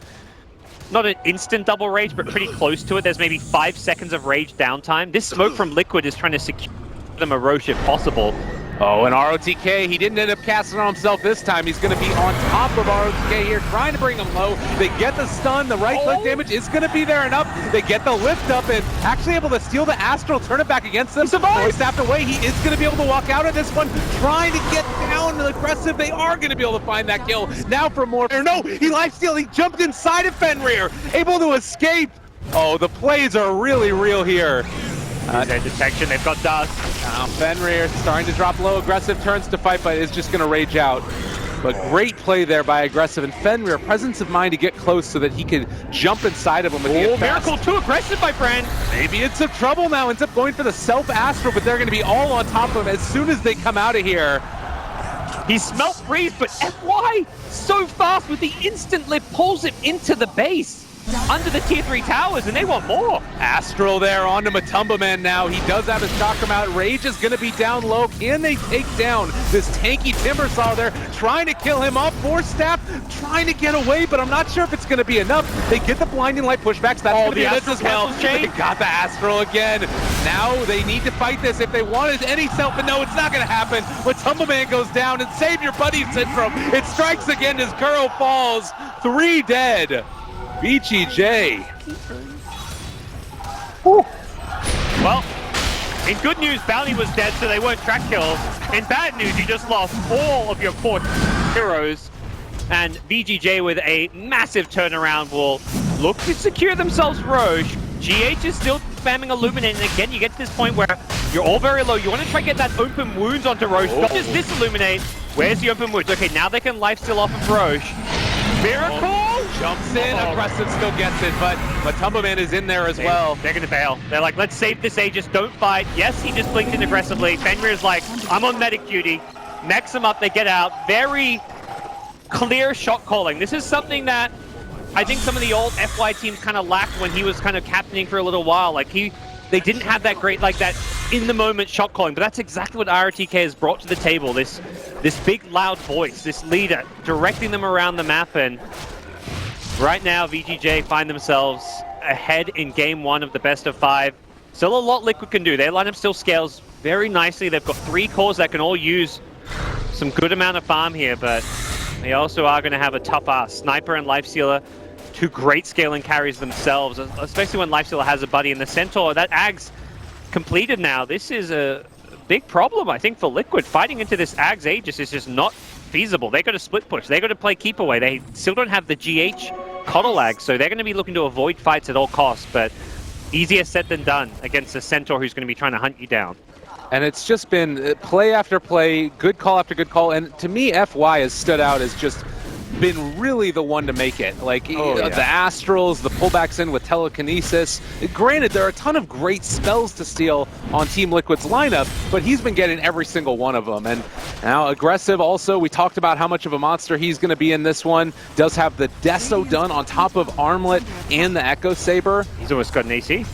not an instant double Rage, but pretty close to it. There's maybe 5 seconds of Rage downtime. This smoke from Liquid is trying to secure them a Roche if possible. Oh, and ROTK, he didn't end up casting on himself this time. He's going to be on top of ROTK here, trying to bring him low. They get the stun, the right-click damage is going to be there enough. They get the lift up and actually able to steal the Astral, turn it back against them. Voice after way, he is going to be able to walk out of this one, trying to get down aggressive. They are going to be able to find that kill. Now for more. No, he lifesteal, he jumped inside of Fenrir, able to escape. Oh, the plays are really real here. Their detection, they've got dust. Now Fenrir starting to drop low, aggressive turns to fight, but is just going to rage out. But great play there by aggressive, and Fenrir, presence of mind to get close so that he could jump inside of him. Miracle too aggressive, my friend. Maybe it's some trouble now, ends up going for the self-astral, but they're going to be all on top of him as soon as they come out of here. He smelt freeze, but FY so fast with the instant lift pulls him into the base. Under the tier 3 towers, and they want more. Astral there onto Matumba Man now. He does have his Chakra out. Rage is going to be down low. Can they take down this tanky Timbersaw there? Trying to kill him off. 4-staff, trying to get away, but I'm not sure if it's going to be enough. They get the Blinding Light pushbacks. That's going to be this as well. They got the Astral again. Now they need to fight this if they wanted any self, but no, it's not going to happen. Matumba Man goes down, and save your buddy syndrome. It strikes again as Kuro falls. 3 dead. VG.J. Well, in good news, Bounty was dead, so they weren't track kills. In bad news, you just lost all of your core heroes. And VG.J with a massive turnaround will look to secure themselves Roche. GH is still spamming Illuminate, and again, you get to this point where you're all very low. You want to try to get that open wounds onto Roche. Not just this Illuminate. Where's the open wounds? Okay, now they can lifesteal off of Roche. Miracle! Jumps in, Aggressive still gets it, but Tumbaman is in there as well. They're gonna bail. They're like, let's save this Aegis, don't fight. Yes, he just blinked in aggressively. Fenrir's like, I'm on medic duty. Mechs him up, they get out. Very clear shot calling. This is something that I think some of the old FY teams kind of lacked when he was kind of captaining for a little while. Like they didn't have that great, like that in-the-moment shot calling, but that's exactly what RTK has brought to the table. This big, loud voice, this leader, directing them around the map, and right now VG.J find themselves ahead in game 1 of the best of 5. Still a lot Liquid can do. Their lineup still scales very nicely. They've got 3 cores that can all use some good amount of farm here, but they also are going to have a tough ask. Sniper and Lifestealer, 2 great scaling carries themselves, especially when Lifestealer has a buddy in the Centaur. That Ag's completed now. This is a big problem, I think, for Liquid. Fighting into this Ag's Aegis is just not feasible. They got to split push. They got to play keep away. They still don't have the GH Coddle Ag, so they're going to be looking to avoid fights at all costs, but easier said than done against a Centaur who's going to be trying to hunt you down. And it's just been play after play, good call after good call, and to me, FY has stood out as just been really the one to make it. Like the Astrals, the pullbacks in with telekinesis. Granted, there are a ton of great spells to steal on Team Liquid's lineup, but he's been getting every single one of them. And now Aggressive also, we talked about how much of a monster he's going to be in this one. Does have the Deso done on top of Armlet and the Echo Saber. He's almost got an AC.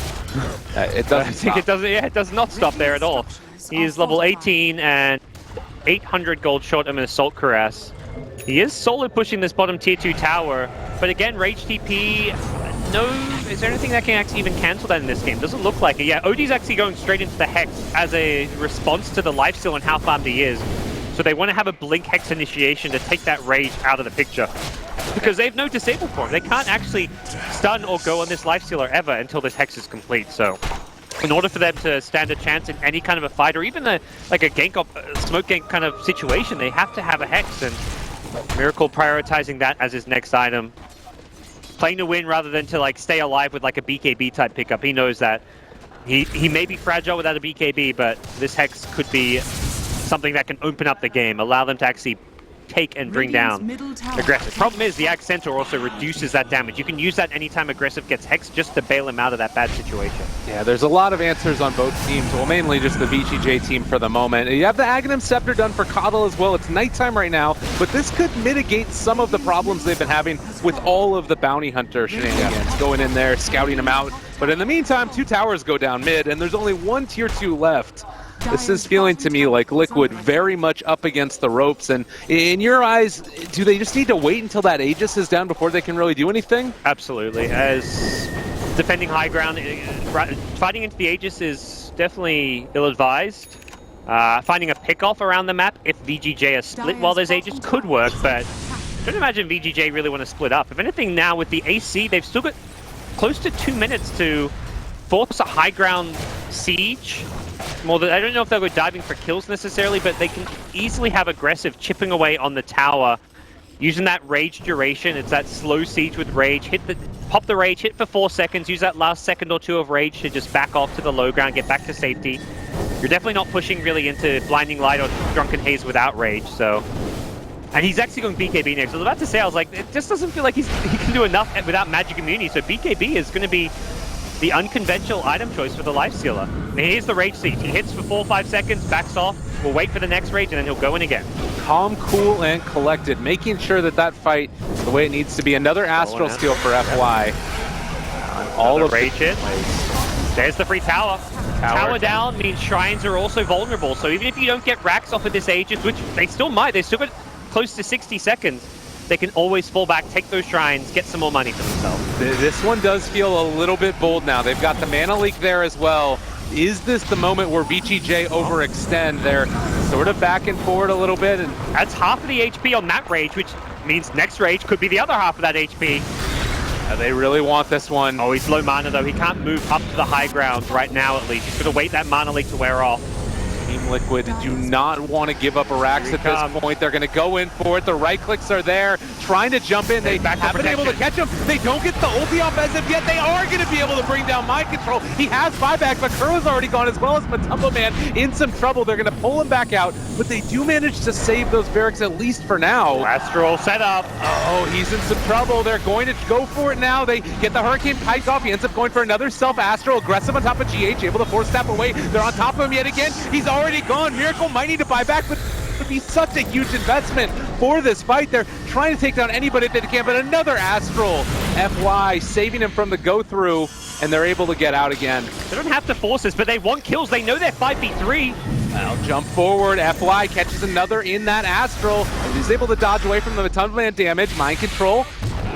It doesn't I think it doesn't. Yeah, it does not stop there at all. He is level 18 and 800 gold short of an Assault Cuirass. He is solo pushing this bottom tier 2 tower, but again, Rage TP, no, is there anything that can actually even cancel that in this game? Doesn't look like it. Yeah, OD's actually going straight into the Hex as a response to the lifesteal and how farmed he is. So they want to have a Blink Hex initiation to take that Rage out of the picture. Because they have no disable for him. They can't actually stun or go on this lifestealer ever until this Hex is complete, so in order for them to stand a chance in any kind of a fight, or even like a gank up, smoke gank kind of situation, they have to have a Hex, and Miracle prioritizing that as his next item. Playing to win rather than to like stay alive with like a BKB type pickup. He knows that he may be fragile without a BKB, but this Hex could be something that can open up the game, allow them to actually take and bring down Aggressive. Problem is, the Ag Centaur also reduces that damage. You can use that anytime Aggressive gets Hexed just to bail him out of that bad situation. Yeah, there's a lot of answers on both teams. Well, mainly just the VG.J team for the moment. You have the Aghanim Scepter done for Kardel as well. It's nighttime right now, but this could mitigate some of the problems they've been having with all of the Bounty Hunter shenanigans. Going in there, scouting them out. But in the meantime, 2 towers go down mid, and there's only 1 tier 2 left. This is feeling to me like Liquid very much up against the ropes, and in your eyes, do they just need to wait until that Aegis is down before they can really do anything? Absolutely. As defending high ground, fighting into the Aegis is definitely ill-advised. Finding a pick-off around the map if VG.J is split while there's Aegis could work, but I don't imagine VG.J really want to split up. If anything now with the AC, they've still got close to 2 minutes to force a high ground siege. I don't know if they'll go diving for kills necessarily, but they can easily have Aggressive chipping away on the tower, using that Rage duration. It's that slow siege with Rage. Pop the Rage, hit for 4 seconds, use that last second or 2 of Rage to just back off to the low ground, get back to safety. You're definitely not pushing really into Blinding Light or Drunken Haze without Rage, so... And he's actually going BKB next. I was about to say, I was like, it just doesn't feel like he can do enough without Magic Immunity, so BKB is going to be the unconventional item choice for the Lifestealer. And here's the Rage Siege. He hits for 4 or 5 seconds, backs off, will wait for the next Rage, and then he'll go in again. Calm, cool, and collected, making sure that that fight is the way it needs to be. Another Astral steal for FY. All of Rage hit. There's the free tower. Tower down means Shrines are also vulnerable, so even if you don't get racks off of this Aegis, which they still might, they still got close to 60 seconds, they can always fall back, take those Shrines, get some more money for themselves. This one does feel a little bit bold now. They've got the mana leak there as well. Is this the moment where VG.J overextend? They're sort of back and forward a little bit. And that's half of the HP on that Rage, which means next Rage could be the other half of that HP. They really want this one. Oh, he's low mana though. He can't move up to the high ground right now at least. He's going to wait that mana leak to wear off. He Team Liquid do not want to give up a Rax at this point. They're going to go in for it. The right clicks are there, trying to jump in. They haven't been able to catch him. They don't get the ulti off as of yet. They are going to be able to bring down Mind Control. He has buyback, but Curl's already gone, as well as Matumbo Man in some trouble. They're going to pull him back out, but they do manage to save those barracks, at least for now. Astral set up. Oh, he's in some trouble. They're going to go for it now. They get the Hurricane Pike off. He ends up going for another self-Astral. Aggressive on top of GH, able to force tap away. They're on top of him yet again. He's already gone. Miracle might need to buy back, but it would be such a huge investment for this fight. They're trying to take down anybody that they can, but another Astral. FY saving him from the go-through, and they're able to get out again. They don't have to force this, but they want kills. They know they're 5v3. Well, jump forward. FY catches another in that Astral, and he's able to dodge away from the Matumbo Man damage. Mind Control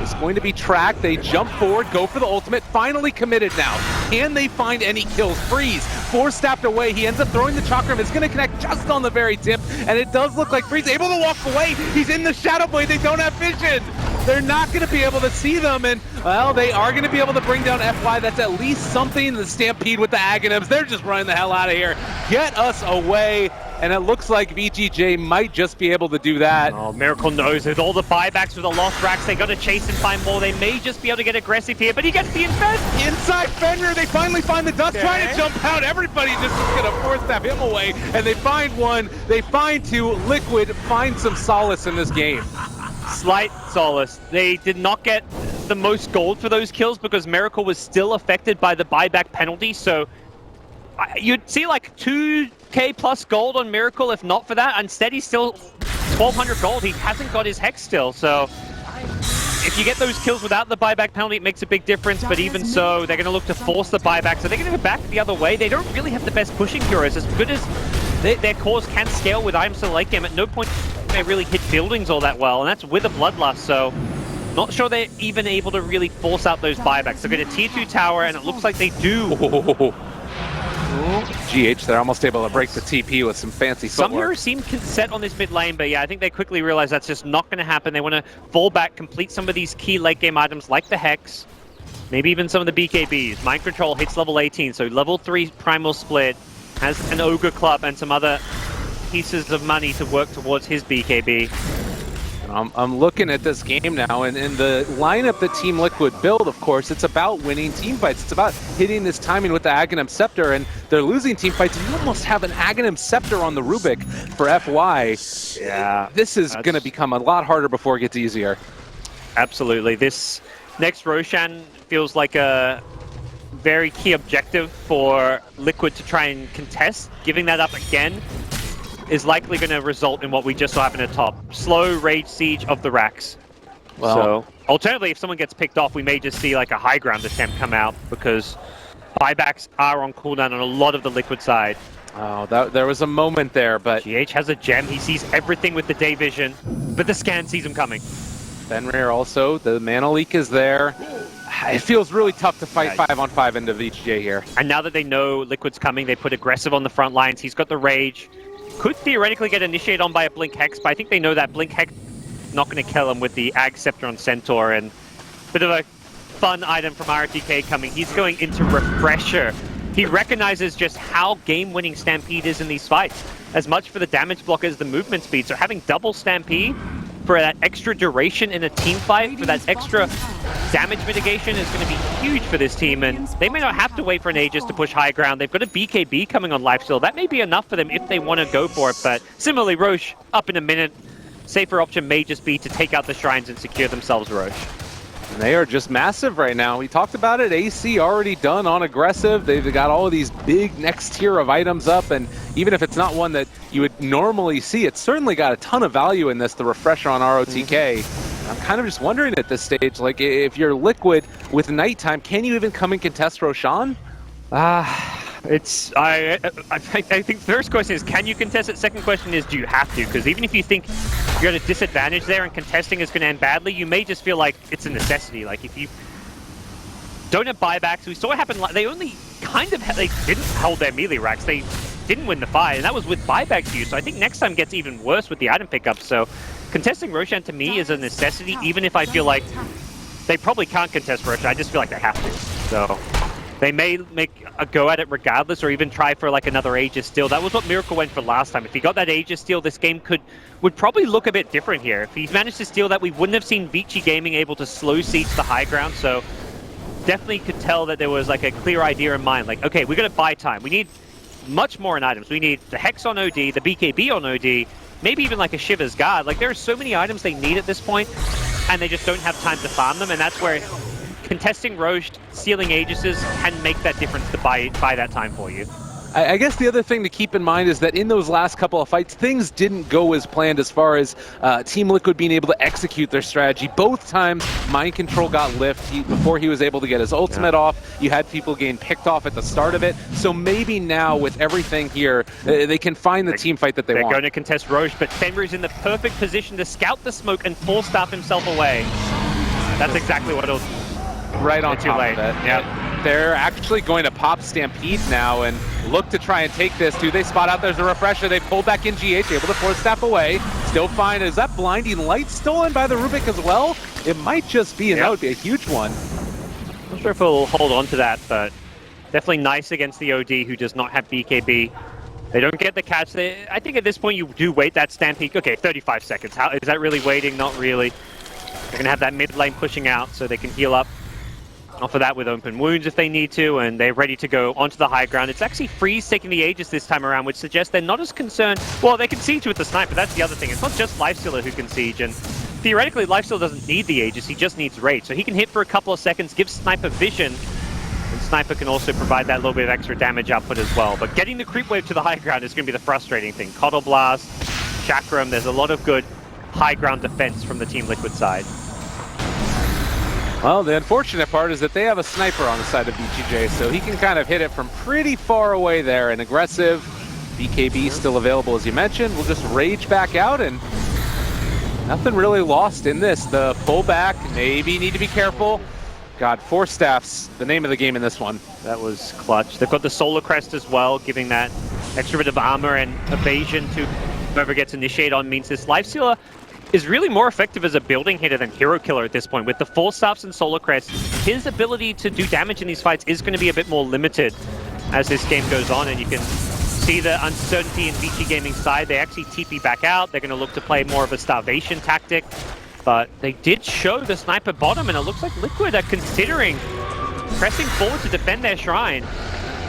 is going to be tracked. They jump forward, go for the ultimate, finally committed now. Can they find any kills? Freeze, 4-stabbed away. He ends up throwing the Chakram. It's going to connect just on the very tip, and it does look like Freeze able to walk away. He's in the Shadow Blade. They don't have vision. They're not going to be able to see them, and, well, they are going to be able to bring down FY. That's at least something. The Stampede with the Aghanims, they're just running the hell out of here. Get us away. And it looks like VG.J might just be able to do that. Oh, Miracle knows with all the buybacks with the lost racks, they got to chase and find more. They may just be able to get aggressive here, but he gets the invest. Inside Fenrir, they finally find the dust, trying to jump out. Everybody just is going to force tap him away, and they find one, they find two. Liquid find some solace in this game. Slight solace. They did not get the most gold for those kills because Miracle was still affected by the buyback penalty, so you'd see like 2k plus gold on Miracle if not for that. Instead, he's still 1200 gold. He hasn't got his Hex still, so if you get those kills without the buyback penalty, it makes a big difference, but even so, they're going to look to force the buyback, so they're going to go back the other way. They don't really have the best pushing heroes. As good as their cores can scale with items to the late game, at no point they really hit buildings all that well, and that's with a Bloodlust, so not sure they're even able to really force out those buybacks. They've got a tier 2 tower, and it looks like they do. GH, they're almost able to break the TP with some fancy footwork. Some heroes seem set on this mid lane, but yeah, I think they quickly realize that's just not going to happen. They want to fall back, complete some of these key late game items like the Hex, maybe even some of the BKBs. Mind Control hits level 18, so level 3 Primal Split, has an Ogre Club and some other pieces of money to work towards his BKB. I'm looking at this game now, and in the lineup that Team Liquid build, of course, it's about winning team fights. It's about hitting this timing with the Aghanim Scepter, and they're losing team fights. You almost have an Aghanim Scepter on the Rubik for FY. Yeah, this is going to become a lot harder before it gets easier. Absolutely. This next Roshan feels like a very key objective for Liquid to try and contest. Giving that up again is likely going to result in what we just saw happen at top. Slow Rage Siege of the racks. Well, so, alternatively, if someone gets picked off, we may just see like a high ground attempt come out because buybacks are on cooldown on a lot of the Liquid side. Oh, there was a moment there, but GH has a gem. He sees everything with the day vision, but the scan sees him coming. Fenrir also, the mana leak is there. It feels really tough to fight 5-on-5 into VG.J here. And now that they know Liquid's coming, they put aggressive on the front lines. He's got the Rage. Could theoretically get initiated on by a Blink Hex, but I think they know that Blink Hex is not going to kill him with the Ag Scepter on Centaur, and a bit of a fun item from RTK coming. He's going into Refresher. He recognizes just how game-winning Stampede is in these fights, as much for the damage block as the movement speed. So having double Stampede for that extra duration in a team fight, for that extra damage mitigation is going to be huge for this team, and they may not have to wait for an Aegis to push high ground. They've got a BKB coming on lifesteal. That may be enough for them if they want to go for it, but similarly, Roche up in a minute. Safer option may just be to take out the shrines and secure themselves Roche. And they are just massive right now. We talked about it. AC already done on aggressive. They've got all of these big next tier of items up, and even if it's not one that you would normally see, it's certainly got a ton of value in this, the Refresher on ROTK. I'm kind of just wondering at this stage, like, if you're Liquid with nighttime, can you even come and contest Roshan? It's I think the first question is, can you contest it? Second question is, do you have to? Because even if you think you're at a disadvantage there and contesting is going to end badly, you may just feel like it's a necessity. Like if you don't have buybacks, we saw it happen. They only kind of they didn't hold their melee racks. They didn't win the fight, and that was with buybacks use. So I think next time gets even worse with the item pickup. So contesting Roshan to me is a necessity, even if I feel like they probably can't contest Roshan. I just feel like they have to. So They may make a go at it regardless, or even try for like another Aegis steal. That was what Miracle went for last time. If he got that Aegis steal, this game would probably look a bit different here. If he's managed to steal that, we wouldn't have seen VG Gaming able to slow siege the high ground. So definitely could tell that there was like a clear idea in mind. Like, okay, we're gonna buy time. We need much more in items. We need the Hex on OD, the BKB on OD, maybe even like a Shiva's Guard. Like, there are so many items they need at this point, and they just don't have time to farm them, and that's where contesting Roche, stealing Aegises can make that difference to buy that time for you. I guess the other thing to keep in mind is that in those last couple of fights, things didn't go as planned as far as Team Liquid being able to execute their strategy. Both times, Mind Control got lifted before he was able to get his ultimate off. You had people getting picked off at the start of it. So maybe now, with everything here, they can find the team fight that they want. They're going to contest Roche, but Fenrir is in the perfect position to scout the smoke and full staff himself away. That's exactly what it'll... Right on top late. of it. Yep. They're actually going to pop Stampede now and look to try and take this. Do they spot out there's a refresher? They pull back in GH, able to force staff away. Still fine. Is that blinding light stolen by the Rubik as well? It might just be, and that would be a huge one. Not sure if he'll hold on to that, but definitely nice against the OD who does not have BKB. They don't get the catch. I think at this point you do wait that Stampede. Okay, 35 seconds. How is that really waiting? Not really. They're going to have that mid lane pushing out so they can heal up. Offer that with open wounds if they need to, and they're ready to go onto the high ground. It's actually Freeze taking the Aegis this time around, which suggests they're not as concerned. Well, they can siege with the sniper. That's the other thing. It's not just Lifestealer who can siege, and theoretically, Lifestealer doesn't need the Aegis. He just needs Rage. So he can hit for a couple of seconds, give Sniper vision, and Sniper can also provide that little bit of extra damage output as well. But getting the creep wave to the high ground is going to be the frustrating thing. Kardel Blast, Chakram, there's a lot of good high ground defense from the Team Liquid side. Well, the unfortunate part is that they have a sniper on the side of VG.J, so he can kind of hit it from pretty far away there. And aggressive, BKB still available as you mentioned. We'll just rage back out and nothing really lost in this. The pullback, maybe need to be careful. God, 4 staffs, the name of the game in this one. That was clutch. They've got the Solar Crest as well, giving that extra bit of armor and evasion to whoever gets initiated on. Means this Lifestealer is really more effective as a building hitter than hero killer at this point. With the 4 staffs and Solar Crest, his ability to do damage in these fights is going to be a bit more limited as this game goes on, and you can see the uncertainty in VG Gaming's side. They actually TP back out. They're going to look to play more of a starvation tactic, but they did show the sniper bottom, and it looks like Liquid are considering pressing forward to defend their shrine.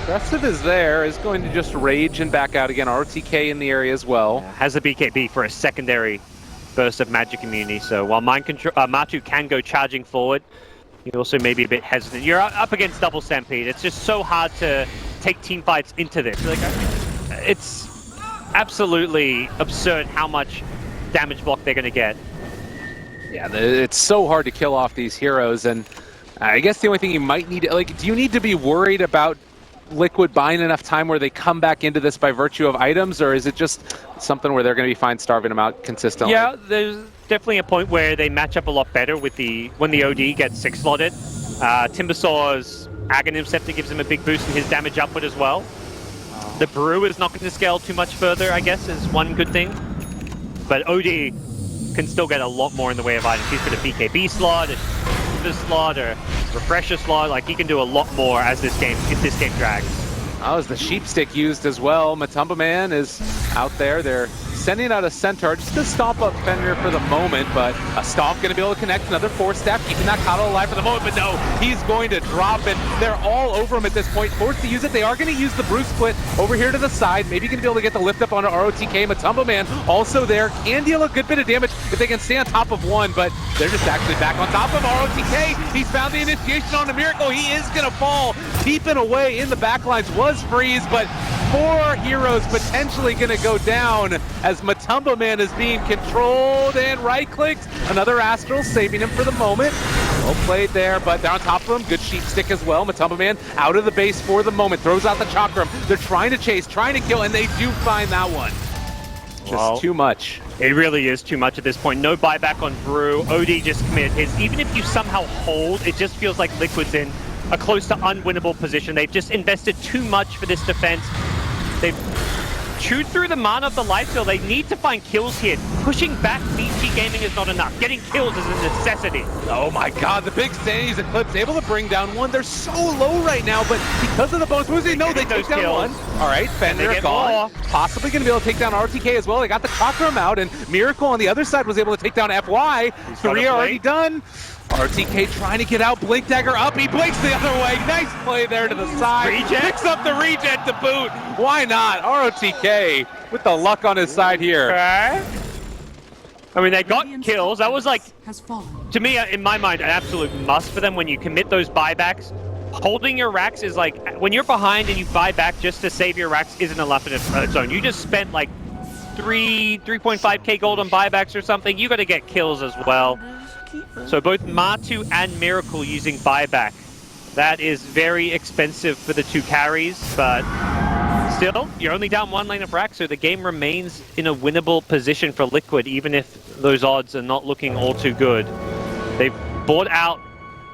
Aggressive is there, is going to just rage and back out again. RTK in the area as well. Has a BKB for a secondary burst of magic immunity, so while Matu can go charging forward, he also may be a bit hesitant. You're up against double Stampede. It's just so hard to take team fights into this. Like, it's absolutely absurd how much damage block they're going to get. Yeah, it's so hard to kill off these heroes, and I guess the only thing you might need, like, do you need to be worried about Liquid buying enough time where they come back into this by virtue of items, or is it just something where they're going to be fine starving them out consistently? Yeah, there's definitely a point where they match up a lot better with when the OD gets 6-slotted. Timbersaw's Aghanim Scepter gives him a big boost in his damage output as well. The Brew is not going to scale too much further, I guess, is one good thing. But OD can still get a lot more in the way of items. He's got a BKB slot, a Shiva slot, or refresher slot. Like, he can do a lot more as this game drags. Oh, is the sheep stick used as well? Matumba Man is out there. They're sending out a centaur just to stomp up Fenrir for the moment, but a stomp going to be able to connect another 4-staff, keeping that Kardel alive for the moment, but no, he's going to drop it. They're all over him at this point, forced to use it. They are going to use the Brew Split over here to the side, maybe going to be able to get the lift up on an ROTK. Matumba Man also there, can deal a good bit of damage if they can stay on top of one, but they're just actually back on top of ROTK. He's found the initiation on a miracle. He is going to fall. Keeping away in the backlines was Freeze, but 4 heroes potentially going to go down as Matumba Man is being controlled and right-clicked. Another Astral saving him for the moment. Well played there, but they're on top of him. Good sheep stick as well. Matumba Man out of the base for the moment. Throws out the Chakram. They're trying to chase, trying to kill, and they do find that one. Just too much. It really is too much at this point. No buyback on Brew. OD just committed his. Even if you somehow hold, it just feels like Liquid's in a close to unwinnable position. They've just invested too much for this defense. They've chewed through the mana of the lifesteal. They need to find kills here. Pushing back VG Gaming is not enough. Getting kills is a necessity. Oh my god, the big Sanity's Eclipse able to bring down one. They're so low right now, but because of the bonus moves, they take down one. All right, Fender gone. Possibly going to be able to take down RTK as well. They got the Chakram out, and Miracle on the other side was able to take down FY. 3 are already done. RTK trying to get out, Blink Dagger up, he blinks the other way. Nice play there to the side. Regen? Picks up the regen to boot. Why not? ROTK with the luck on his side here. Okay. I mean, they got kills. That was like, Has fallen. to me, in my mind, an absolute must for them when you commit those buybacks. Holding your racks is like, when you're behind and you buy back just to save your racks isn't enough in its own. You just spent like 3.5k gold on buybacks or something. You got to get kills as well. So both Matu and Miracle using buyback. That is very expensive for the two carries, but still, you're only down one lane of rack, so the game remains in a winnable position for Liquid, even if those odds are not looking all too good. They've bought out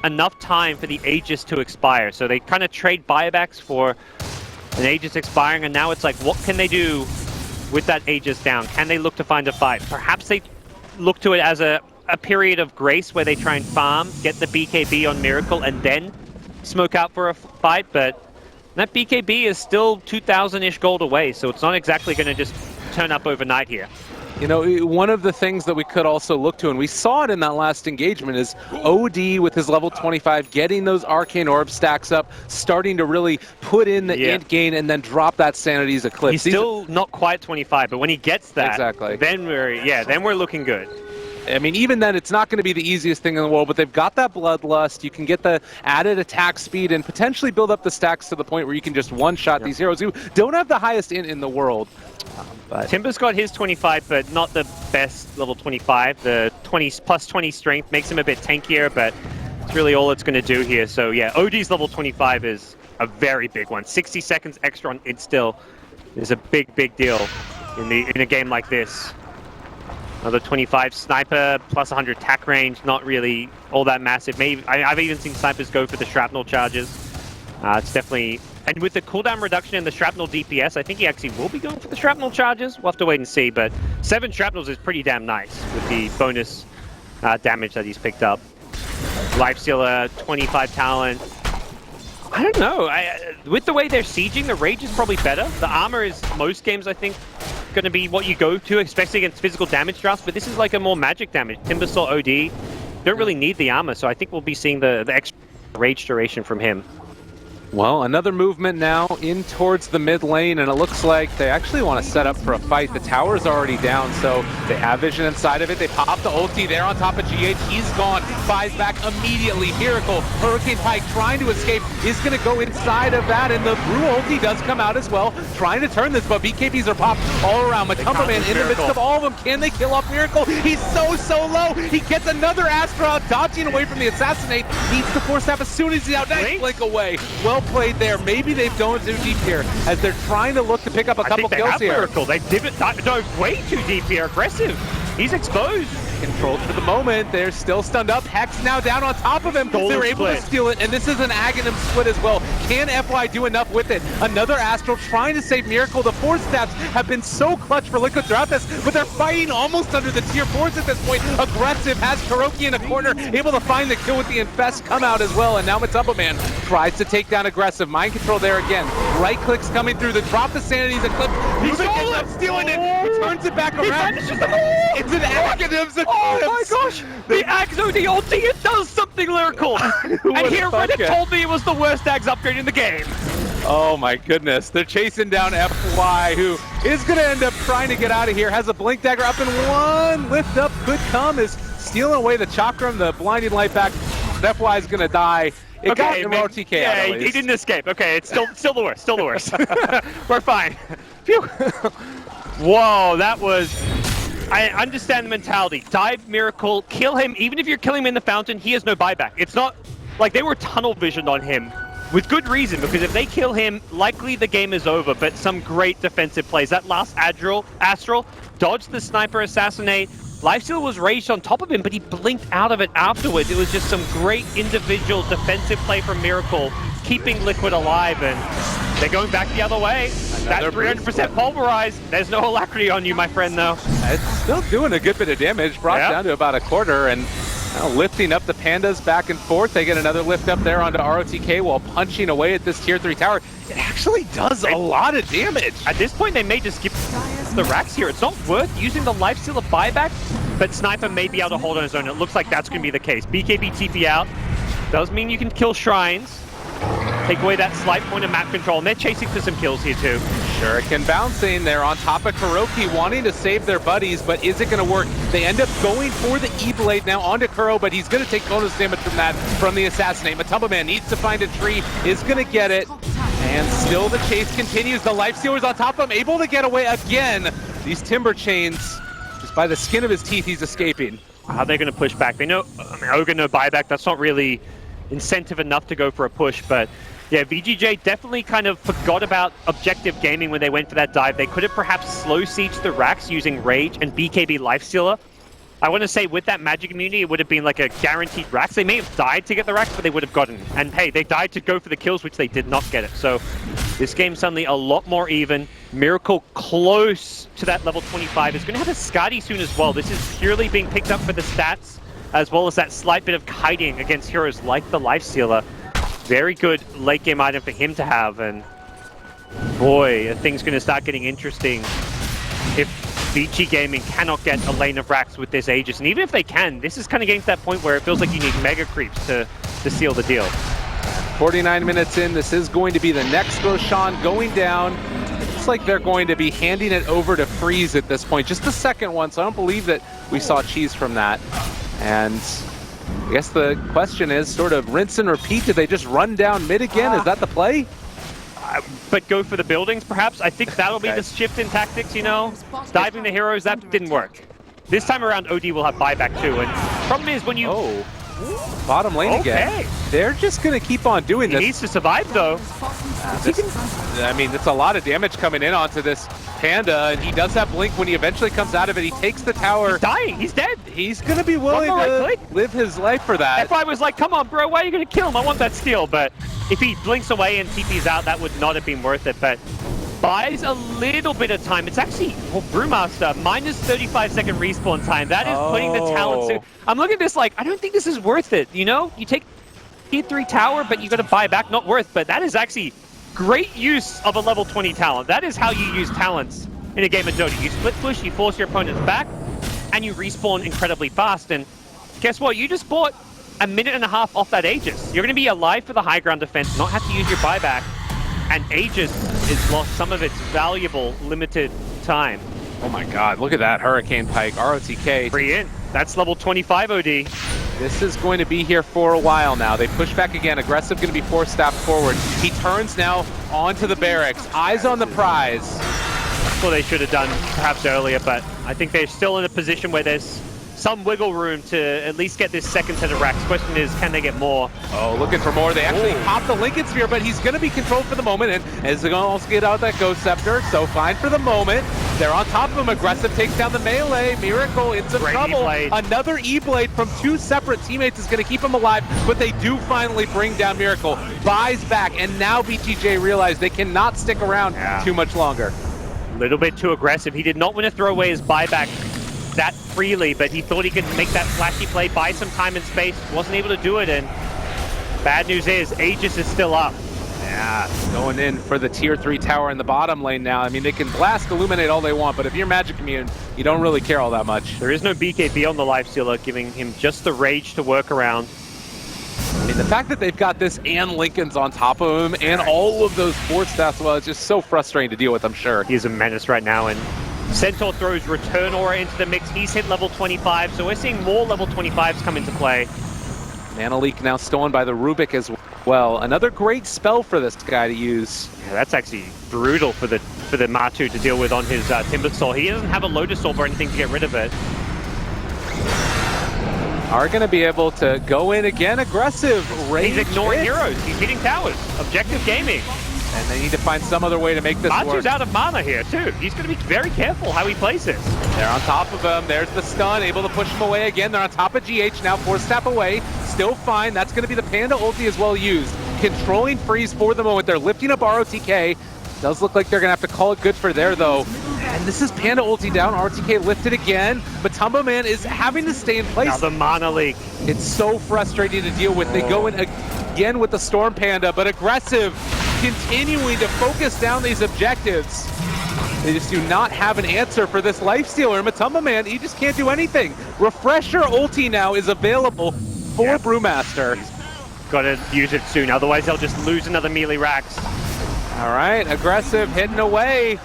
enough time for the Aegis to expire, so they kind of trade buybacks for an Aegis expiring, and now it's like, what can they do with that Aegis down? Can they look to find a fight? Perhaps they look to it as a period of grace where they try and farm, get the BKB on Miracle, and then smoke out for a fight, but that BKB is still 2,000-ish gold away, so it's not exactly going to just turn up overnight here. You know, one of the things that we could also look to, and we saw it in that last engagement, is OD with his level 25, getting those Arcane Orb stacks up, starting to really put in the int gain, and then drop that Sanity's Eclipse. He's still not quite 25, but when he gets that, then we're looking good. I mean, even then, it's not going to be the easiest thing in the world, but they've got that Bloodlust. You can get the added attack speed and potentially build up the stacks to the point where you can just one-shot these heroes who don't have the highest int in the world. But Timber's got his 25, but not the best level 25. The 20 plus 20 strength makes him a bit tankier, but it's really all it's going to do here. So yeah, OD's level 25 is a very big one. 60 seconds extra on int still is a big deal in a game like this. Another 25 sniper plus 100 attack range, not really all that massive. Maybe I've even seen snipers go for the shrapnel charges. It's definitely, and with the cooldown reduction in the shrapnel DPS, I think he actually will be going for the shrapnel charges. We'll have to wait and see, but 7 shrapnels is pretty damn nice with the bonus damage that he's picked up. Lifestealer, 25 talent. I don't know. With the way they're sieging, the rage is probably better. The armor is, most games, I think, going to be what you go to, especially against physical damage drafts, but this is like a more magic damage. Timbersaw OD don't really need the armor, so I think we'll be seeing the extra rage duration from him. Well, another movement now in towards the mid lane, and it looks like they actually want to set up for a fight. The tower's already down, so they have vision inside of it. They pop the ulti there on top of GH. He's gone. Buys back immediately. Miracle, Hurricane Pike trying to escape, is going to go inside of that, and the Brew ulti does come out as well, trying to turn this, but BKBs are popped all around. Matumba Man in the midst of all of them. Can they kill off Miracle? He's so low. He gets another Astra out, dodging away from the Assassinate. Needs the Force Staff as soon as he's out. Nice blink away. Well played there. Maybe they've gone too deep here as they're trying to look to pick up a couple kills here. Miracle. They dove way too deep here. Aggressive. He's exposed. Controlled for the moment. They're still stunned up. Hex now down on top of him. They're able to steal it, and this is an Aghanim split as well. Can FY do enough with it? Another Astral trying to save Miracle. The Force Stabs have been so clutch for Liquid throughout this, but they're fighting almost under the tier 4s at this point. Aggressive has Kuroki in a corner, able to find the kill with the Infest come out as well, and now Matumba Man tries to take down Aggressive. Mind control there again. Right clicks coming through. The drop the Sanity's Eclipse. He's up stealing it. He turns it back around. It's an Aghanim's Eclipse. Oh my gosh! The Ags OD ulti, it does something lyrical! And here Reddit told me it was the worst Ags upgrade in the game. Oh my goodness. They're chasing down FY, who is going to end up trying to get out of here. Has a Blink Dagger up in one. Lift up could come, is stealing away the Chakram, the Blinding Light back. FY is going to die. It got the RTK out at least. He didn't escape. Okay, it's still the worst. Still the worst. We're fine. Phew. Whoa, that was... I understand the mentality. Dive Miracle, kill him. Even if you're killing him in the fountain, he has no buyback. It's not like they were tunnel visioned on him with good reason, because if they kill him, likely the game is over, but some great defensive plays. That last Astral dodged the Sniper Assassinate. Lifesteal was raged on top of him, but he blinked out of it afterwards. It was just some great individual defensive play from Miracle, keeping Liquid alive, and they're going back the other way. That 300% pulverized. There's no alacrity on you, my friend, though. It's still doing a good bit of damage, brought down to about a quarter, and lifting up the pandas back and forth. They get another lift up there onto ROTK while punching away at this tier 3 tower. It actually does a lot of damage. At this point, they may just skip the racks here. It's not worth using the lifesteal buyback, but Sniper may be able to hold on his own. It looks like that's going to be the case. BKB TP out. Does mean you can kill shrines. Take away that slight point of map control, and they're chasing for some kills here too. Shuriken bouncing, they're on top of Kuroki, wanting to save their buddies, but is it going to work? They end up going for the E-Blade now onto Kuro, but he's going to take bonus damage from that, from the Assassinate. Matumba Man needs to find a tree, is going to get it, and still the chase continues. The Lifestealer's on top of him, able to get away again. These Timber Chains, just by the skin of his teeth, he's escaping. How are they going to push back? They know, I mean, Ogre no buyback, that's not really incentive enough to go for a push, but yeah, VG.J definitely kind of forgot about objective gaming when they went for that dive. They could have perhaps slow sieged the racks using Rage and BKB Lifestealer. I want to say with that magic immunity, it would have been like a guaranteed racks. They may have died to get the racks, but they would have gotten. And hey, they died to go for the kills, which they did not get it. So this game's suddenly a lot more even. Miracle close to that level 25 is going to have a Skadi soon as well. This is purely being picked up for the stats, as well as that slight bit of kiting against heroes like the Lifestealer. Very good late game item for him to have, and boy, things going to start getting interesting if VG Gaming cannot get a lane of racks with this Aegis. And even if they can, this is kind of getting to that point where it feels like you need mega creeps to seal the deal. 49 minutes in, this is going to be the next Roshan going down. It looks like they're going to be handing it over to Freeze at this point. Just the second one, so I don't believe that we saw cheese from that. And I guess the question is sort of rinse and repeat. Did they just run down mid again? Is that the play? But go for the buildings, perhaps? I think that'll be the shift in tactics, you know? Diving the heroes, that didn't work. This time around, OD will have buyback too, and problem is when you... Bottom lane again. They're just going to keep on doing this. He needs to survive, though. I mean, it's a lot of damage coming in onto this Panda, and he does have Blink when he eventually comes out of it. He takes the tower. He's dying. He's dead. He's going to be willing to live his life for that. If I was like, come on, bro, why are you going to kill him? I want that steal. But if he blinks away and TP's out, that would not have been worth it. But buys a little bit of time. It's actually, well, Brewmaster, minus 35-second respawn time. That is putting the talent. I'm looking at this like, I don't think this is worth it. You know, you take tier 3 tower, but you got to buy back, not worth. But that is actually great use of a level 20 talent. That is how you use talents in a game of Dota. You split push, you force your opponents back, and you respawn incredibly fast. And guess what? You just bought a minute and a half off that Aegis. You're going to be alive for the high ground defense, not have to use your buyback. And Aegis has lost some of its valuable limited time. Oh my god, look at that Hurricane Pike, ROTK. Free in. That's level 25 OD. This is going to be here for a while now. They push back again. Aggressive going to be 4-step forward. He turns now onto the barracks. Eyes on the prize. That's what they should have done perhaps earlier, but I think they're still in a position where there's some wiggle room to at least get this second set of racks. Question is, can they get more? Oh, looking for more. They actually pop the Lincoln Sphere, but he's going to be controlled for the moment, and is going to also get out that Ghost Scepter, so fine for the moment. They're on top of him. Aggressive takes down the melee. Miracle in some trouble. Another E-Blade from 2 separate teammates is going to keep him alive, but they do finally bring down Miracle. Buys back, and now VG.J realize they cannot stick around too much longer. A little bit too aggressive. He did not want to throw away his buyback that freely, but he thought he could make that flashy play, buy some time and space, wasn't able to do it, and bad news is Aegis is still up. Yeah, going in for the tier 3 tower in the bottom lane now. I mean, they can blast Illuminate all they want, but if you're Magic Immune, you don't really care all that much. There is no BKB on the Lifestealer, giving him just the Rage to work around. I mean, the fact that they've got this and Lincoln's on top of him and all of those 4 stats, well, it's just so frustrating to deal with, I'm sure. He's a menace right now, and Centaur throws Return Aura into the mix. He's hit level 25, so we're seeing more level 25s come into play. Mana Leak now stolen by the Rubik as well. Another great spell for this guy to use. Yeah, that's actually brutal for the Matu to deal with on his Timber Soul. He doesn't have a Lotus Orb or anything to get rid of it. Are going to be able to go in again, aggressive. He's ignoring heroes. He's hitting towers. Objective gaming. And they need to find some other way to make this work. Matu's out of mana here, too. He's going to be very careful how he plays this. They're on top of him. There's the stun, able to push him away again. They're on top of GH now, 4-step away. Still fine. That's going to be the Panda ulti as well used. Controlling Freeze for the moment. They're lifting up ROTK. Does look like they're going to have to call it good for there, though. And this is Panda ulti down, RTK lifted again. Matumba Man is having to stay in place. Now the mana leak. It's so frustrating to deal with. They go in again with the Storm Panda, but aggressive, continuing to focus down these objectives. They just do not have an answer for this Lifestealer. Matumba Man, he just can't do anything. Refresher ulti now is available for Brewmaster. Gotta use it soon, otherwise they'll just lose another melee Rax. All right, aggressive, hitting away.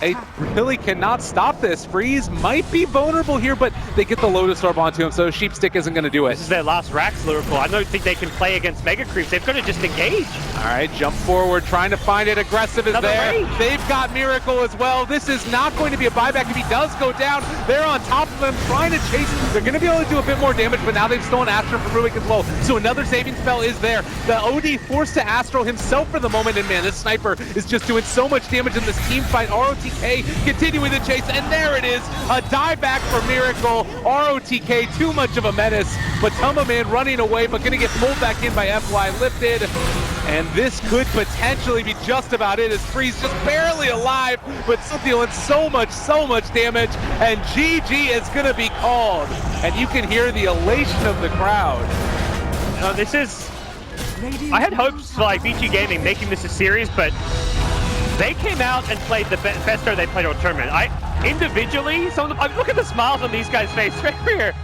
It really cannot stop this. Freeze might be vulnerable here, but they get the Lotus Orb onto him, so Sheepstick isn't going to do it. This is their last Rax, Lyrical. I don't think they can play against Mega Creeps. They've got to just engage. All right, jump forward, trying to find it. Aggressive is Another there. rage. They've got Miracle as well. This is not going to be a buyback if he does go down. They're on top of him, trying to chase. They're going to be able to do a bit more damage, but now they've stolen Astral from Ruik as well. So another saving spell is there. The OD forced to Astral himself for the moment, and man, this Sniper is just doing so much damage in this team fight. ROTK continuing the chase, and there it is. A dive back for Miracle. ROTK, too much of a menace. Matumba Man running away, but going to get pulled back in by FY lifted. And this could potentially be just about it, as Freeze just barely alive, but still dealing so much damage. And GG is going to be called. And you can hear the elation of the crowd. This is... I had hopes for like VG Gaming making this a series, but they came out and played the best they played all tournament. Individually, look at the smiles on these guys' face right here.